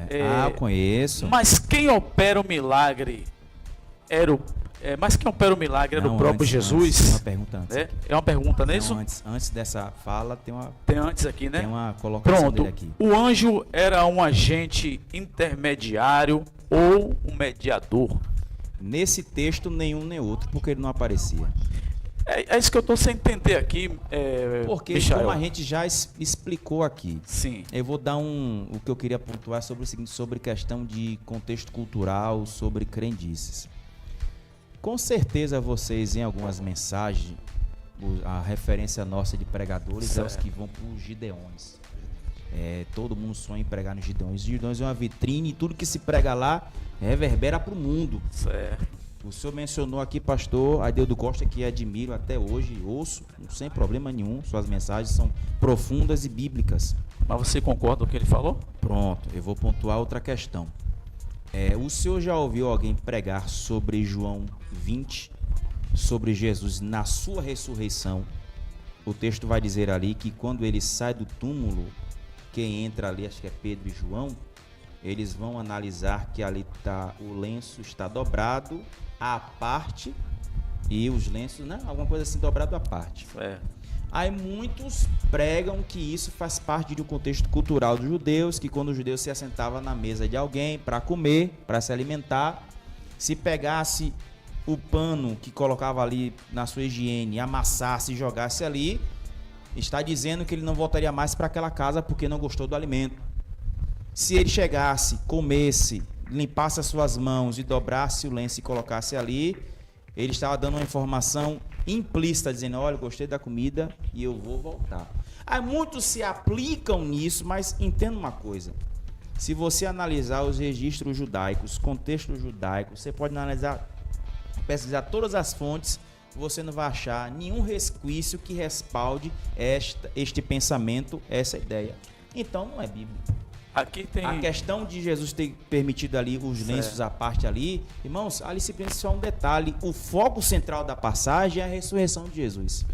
B: Eu conheço.
A: Mas quem opera o milagre era o próprio Jesus.
B: Antes, uma pergunta antes.
A: É uma pergunta, não é isso?
B: Antes dessa fala,
A: tem antes aqui, né?
B: Tem uma colocação dele aqui.
A: O anjo era um agente intermediário ou um mediador?
B: Nesse texto, nenhum nem outro, porque ele não aparecia.
A: É isso que eu estou sem entender aqui,
B: porque,
A: Michael,
B: como a gente já explicou aqui,
A: sim.
B: Eu vou dar o que eu queria pontuar sobre o seguinte, sobre questão de contexto cultural, sobre crendices. Com certeza vocês, em algumas mensagens, A referência nossa de pregadores
A: Certo.
B: é os que vão para os Gideões. Todo mundo sonha em pregar nos Gideões. Os Gideões é uma vitrine e tudo que se prega lá reverbera para o mundo.
A: Certo.
B: O senhor mencionou aqui, pastor Adeildo Costa, que admiro até hoje, ouço, sem problema nenhum. Suas mensagens são profundas e bíblicas.
A: Mas você concorda com o que ele falou?
B: Pronto, eu vou pontuar outra questão. O senhor já ouviu alguém pregar sobre João 20, sobre Jesus na sua ressurreição? O texto vai dizer ali que quando ele sai do túmulo, quem entra ali, acho que é Pedro e João, eles vão analisar que ali o lenço está dobrado à parte e os lenços, né? Alguma coisa assim, dobrado à parte. Aí muitos pregam que isso faz parte de um contexto cultural dos judeus, que quando o judeu se assentava na mesa de alguém para comer, para se alimentar, se pegasse o pano que colocava ali na sua higiene, amassasse e jogasse ali, está dizendo que ele não voltaria mais para aquela casa porque não gostou do alimento. Se ele chegasse, comesse, limpasse as suas mãos e dobrasse o lenço e colocasse ali, ele estava dando uma informação implícita, dizendo, olha, gostei da comida e eu vou voltar. Aí muitos se aplicam nisso, mas entenda uma coisa. Se você analisar os registros judaicos, contexto judaico, você pode analisar, pesquisar todas as fontes, você não vai achar nenhum resquício que respalde este pensamento, essa ideia. Então não é bíblico.
A: Aqui tem...
B: A questão de Jesus ter permitido ali os lenços à parte ali, irmãos, ali se pensa só um detalhe, o foco central da passagem é a ressurreição de Jesus.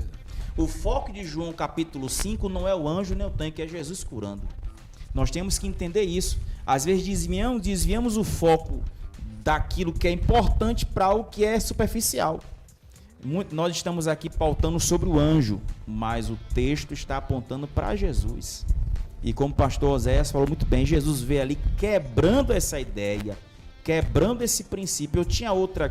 B: O foco de João capítulo 5 não é o anjo nem o tanque, é Jesus curando. Nós temos que entender isso. Às vezes desviamos o foco daquilo que é importante para algo que é superficial. Nós estamos aqui pautando sobre o anjo, mas o texto está apontando para Jesus. E como o pastor Oséias falou muito bem, Jesus veio ali quebrando essa ideia, quebrando esse princípio. Eu tinha outro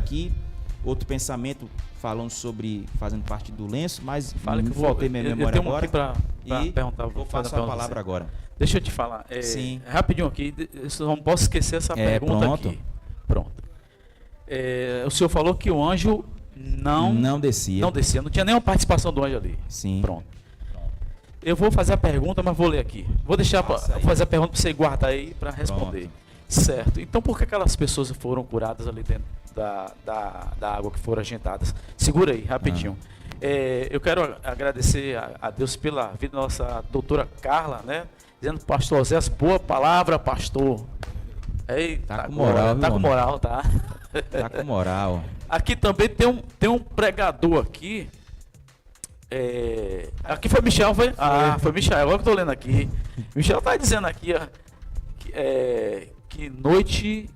B: pensamento falando sobre, fazendo parte do lenço, mas
A: Fala que
B: voltei minha memória agora.
A: E perguntar,
B: vou passar a palavra agora.
A: Deixa eu te falar,
B: Sim.
A: rapidinho aqui, eu não posso esquecer essa pergunta
B: pronto.
A: aqui. Pronto. O senhor falou que o anjo não descia, não tinha nenhuma participação do anjo ali.
B: Sim.
A: Pronto. Eu vou fazer a pergunta, mas vou ler aqui. Vou deixar fazer a pergunta para você guardar aí para responder.
B: Pronto.
A: Certo. Então, por que aquelas pessoas foram curadas ali dentro da água que foram agentadas? Segura aí, rapidinho. Eu quero agradecer a Deus pela vida da nossa doutora Carla, né? Dizendo, pastor Oséias, boa palavra, pastor.
B: Tá com moral,
A: tá com moral, tá?
B: Tá com moral.
A: Aqui também tem um pregador aqui. Aqui foi Michel, foi? Foi Michel, agora que eu tô lendo aqui. Michel tá dizendo aqui, ó, que noite,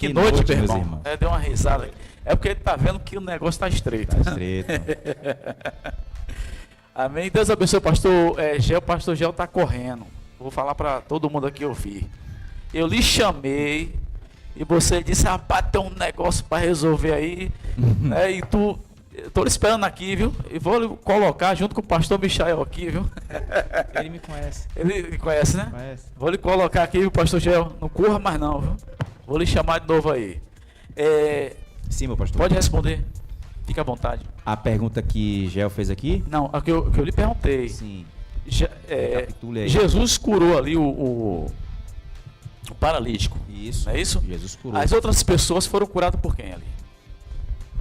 A: meu irmão. Deu uma risada aqui. É porque ele tá vendo que o negócio tá estreito.
B: Tá estreito.
A: Amém. Deus abençoe, pastor Gel. Pastor Gel tá correndo. Vou falar para todo mundo aqui ouvir. Eu lhe chamei e você disse, rapaz, tem um negócio para resolver aí, né? E eu tô lhe esperando aqui, viu? E vou lhe colocar junto com o pastor Michael aqui, viu?
B: Ele me conhece.
A: Ele me conhece, né?
B: Conhece.
A: Vou lhe colocar aqui, viu, pastor Gel? Não corra mais não, viu? Vou lhe chamar de novo aí.
B: Sim, meu pastor.
A: Pode responder. Fique à vontade.
B: A pergunta que Gel fez aqui?
A: Não, a que eu lhe perguntei.
B: Sim.
A: Recapitule aí. Jesus curou ali o paralítico.
B: Isso.
A: Não é isso?
B: Jesus curou.
A: As outras pessoas foram curadas por quem ali?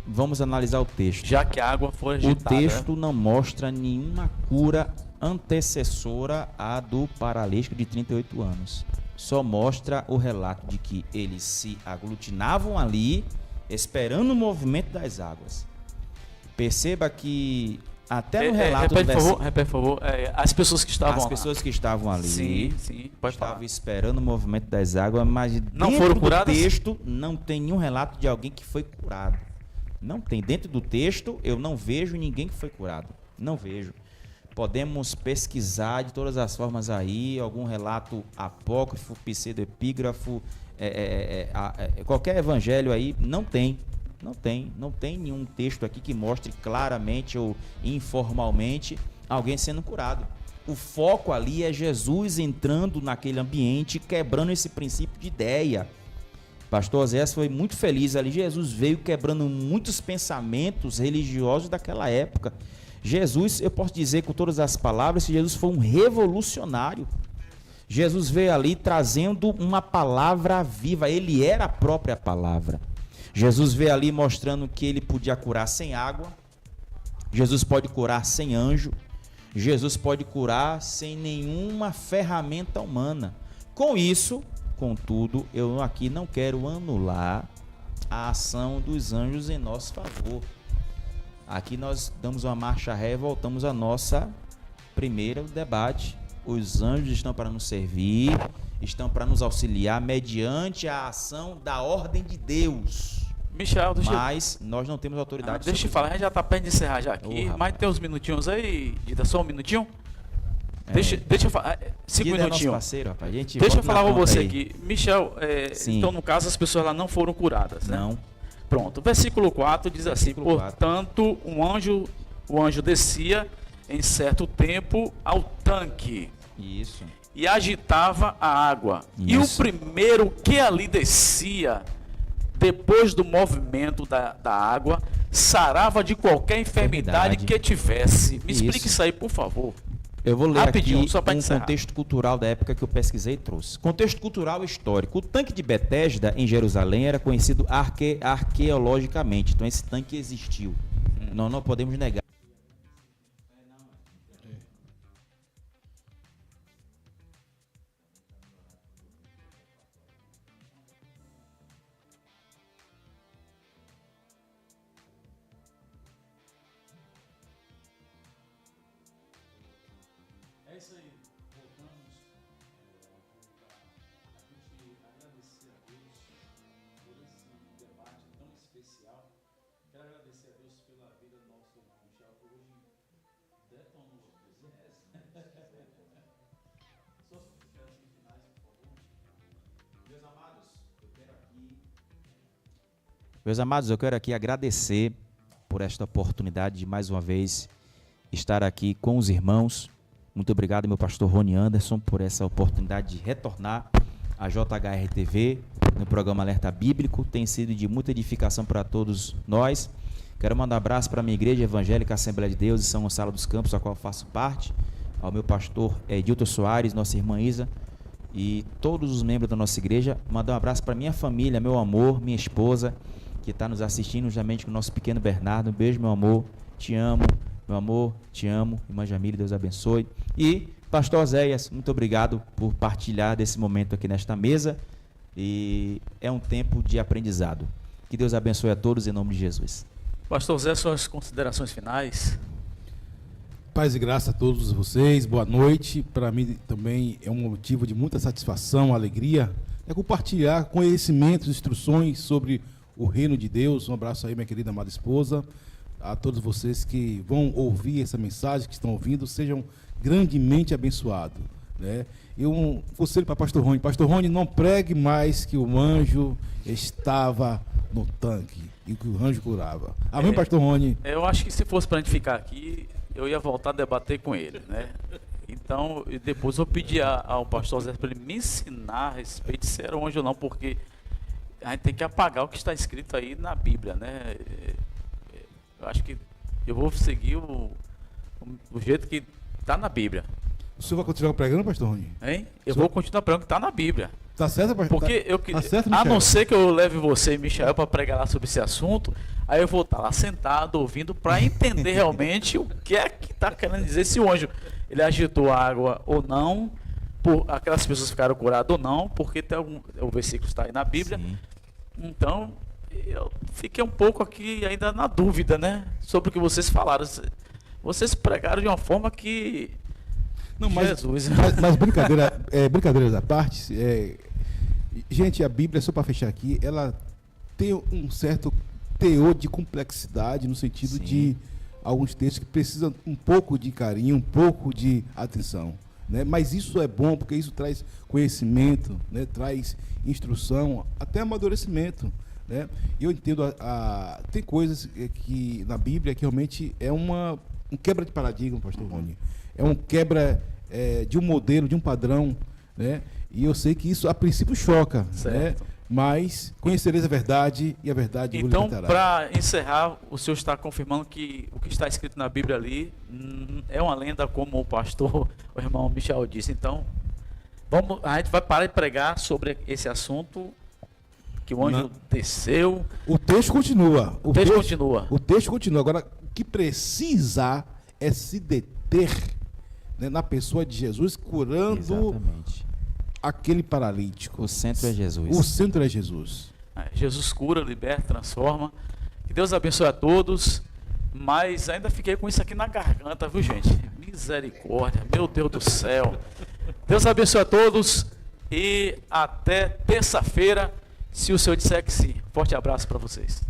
B: Vamos analisar o texto.
A: Já que a água foi agitada.
B: O texto não mostra nenhuma cura antecessora à do paralítico de 38 anos. Só mostra o relato de que eles se aglutinavam ali, esperando o movimento das águas. Perceba que até no relato
A: repete, por favor. As pessoas que estavam
B: as pessoas que estavam ali
A: sim, pode
B: estavam
A: falar.
B: Esperando o movimento das águas, mas
A: não
B: dentro
A: foram
B: do
A: curadas?
B: texto não tem nenhum relato de alguém que foi curado. Não tem. Dentro do texto eu não vejo ninguém que foi curado. Não vejo. Podemos pesquisar de todas as formas aí, algum relato apócrifo, pseudoepígrafo, qualquer evangelho aí, não tem nenhum texto aqui que mostre claramente ou informalmente alguém sendo curado. O foco ali é Jesus entrando naquele ambiente, quebrando esse princípio de ideia. Pastor Oséias foi muito feliz ali. Jesus veio quebrando muitos pensamentos religiosos daquela época. Jesus, eu posso dizer com todas as palavras que Jesus foi um revolucionário. Jesus veio ali trazendo uma palavra viva, ele era a própria palavra. Jesus veio ali mostrando que ele podia curar sem água, Jesus pode curar sem anjo, Jesus pode curar sem nenhuma ferramenta humana. Com isso, contudo, eu aqui não quero anular a ação dos anjos em nosso favor. Aqui nós damos uma marcha ré e voltamos a nossa primeiro debate. Os anjos estão para nos servir, estão para nos auxiliar mediante a ação da ordem de Deus.
A: Michel,
B: mas nós não temos autoridade.
A: Deixa eu falar, a gente já está perto de encerrar já aqui, mas tem uns minutinhos aí, Dida, só um minutinho? Deixa eu falar, 5 minutinhos.
B: Parceiro, rapaz.
A: Deixa eu falar com você aqui. Michel, então no caso as pessoas lá não foram curadas, né?
B: Não.
A: Pronto, versículo 4 diz assim, portanto o anjo descia em certo tempo ao tanque.
B: Isso.
A: E agitava a água. Isso. E o primeiro que ali descia, depois do movimento da água, sarava de qualquer enfermidade que tivesse. Me explique isso aí, por favor.
B: Eu vou ler rapidinho, aqui um contexto cultural da época que eu pesquisei e trouxe. Contexto cultural e histórico. O tanque de Betesda, em Jerusalém, era conhecido arqueologicamente. Então, esse tanque existiu. Nós não podemos negar.
A: É isso aí, voltamos a gente agradecer a Deus por esse debate tão especial. Quero agradecer a Deus pela vida do nosso irmão Michel, que hoje detonou as coisas. Suas considerações finais, por favor. Meus amados, eu quero aqui
B: agradecer por esta oportunidade de mais uma vez estar aqui com os irmãos. Muito obrigado, meu pastor Rony Anderson, por essa oportunidade de retornar à JHR TV, no programa Alerta Bíblico. Tem sido de muita edificação para todos nós. Quero mandar um abraço para a minha igreja evangélica Assembleia de Deus de São Gonçalo dos Campos, a qual eu faço parte, ao meu pastor Edilton Soares, nossa irmã Isa, e todos os membros da nossa igreja. Mandar um abraço para minha família, meu amor, minha esposa, que está nos assistindo, juntamente com o nosso pequeno Bernardo. Um beijo, meu amor, te amo. Meu amor, te amo. Irmã Jamília, Deus abençoe. E pastor Oséias, muito obrigado por partilhar desse momento aqui nesta mesa. E é um tempo de aprendizado. Que Deus abençoe a todos em nome de Jesus.
A: Pastor Zé, suas considerações finais.
C: Paz e graça a todos vocês. Boa noite. Para mim também é um motivo de muita satisfação, alegria. É compartilhar conhecimentos, instruções sobre o reino de Deus. Um abraço aí, minha querida amada esposa. A todos vocês que vão ouvir essa mensagem, que estão ouvindo, sejam grandemente abençoados, né? E um conselho para pastor Rony. Pastor Rony, não pregue mais que o anjo estava no tanque e que o anjo curava. Amém, pastor Rony?
A: Eu acho que se fosse para a gente ficar aqui, eu ia voltar a debater com ele, né? Então, depois eu pedi ao pastor Zé para ele me ensinar a respeito se era um anjo ou não, porque a gente tem que apagar o que está escrito aí na Bíblia, né? Eu acho que eu vou seguir o jeito que está na Bíblia.
C: O senhor vai continuar pregando, pastor Rony?
A: Hein? Eu vou continuar pregando que está na Bíblia.
C: Tá certo, pastor?
A: Porque
C: tá certo,
A: a não ser que eu leve você e Michel para pregar lá sobre esse assunto, aí eu vou estar lá sentado, ouvindo, para entender realmente o que é que está querendo dizer, se o anjo ele agitou a água ou não, por aquelas pessoas ficaram curadas ou não, porque tem o versículo está aí na Bíblia. Sim. Então, eu fiquei um pouco aqui ainda na dúvida, né? Sobre o que vocês falaram. Vocês pregaram de uma forma que...
C: Não, Jesus. Mas brincadeiras à parte, gente, a Bíblia, só para fechar aqui, ela tem um certo teor de complexidade, no sentido Sim. de alguns textos que precisam um pouco de carinho, um pouco de atenção, né? Mas isso é bom, porque isso traz conhecimento, né? Traz instrução, até amadurecimento, né? Eu entendo, tem coisas que na Bíblia que realmente é um quebra de paradigma, pastor Rony. É um quebra de um modelo, de um padrão, né? E eu sei que isso a princípio choca, né? mas conhecereis a verdade e a verdade vos
A: Então,
C: libertará.
A: para encerrar, o senhor está confirmando que o que está escrito na Bíblia ali é uma lenda, como o pastor, o irmão Michel disse. Então, a gente vai parar de pregar sobre esse assunto, que o anjo desceu.
C: O texto continua.
A: O texto continua.
C: O texto continua. Agora, o que precisa é se deter, né, na pessoa de Jesus, curando
B: Exatamente.
C: aquele paralítico.
B: O centro é Jesus.
C: O centro é Jesus.
A: Jesus cura, liberta, transforma. Que Deus abençoe a todos. Mas ainda fiquei com isso aqui na garganta, viu, gente? Misericórdia, meu Deus do céu. Deus abençoe a todos e até terça-feira, se o Senhor disser que sim. Forte abraço para vocês.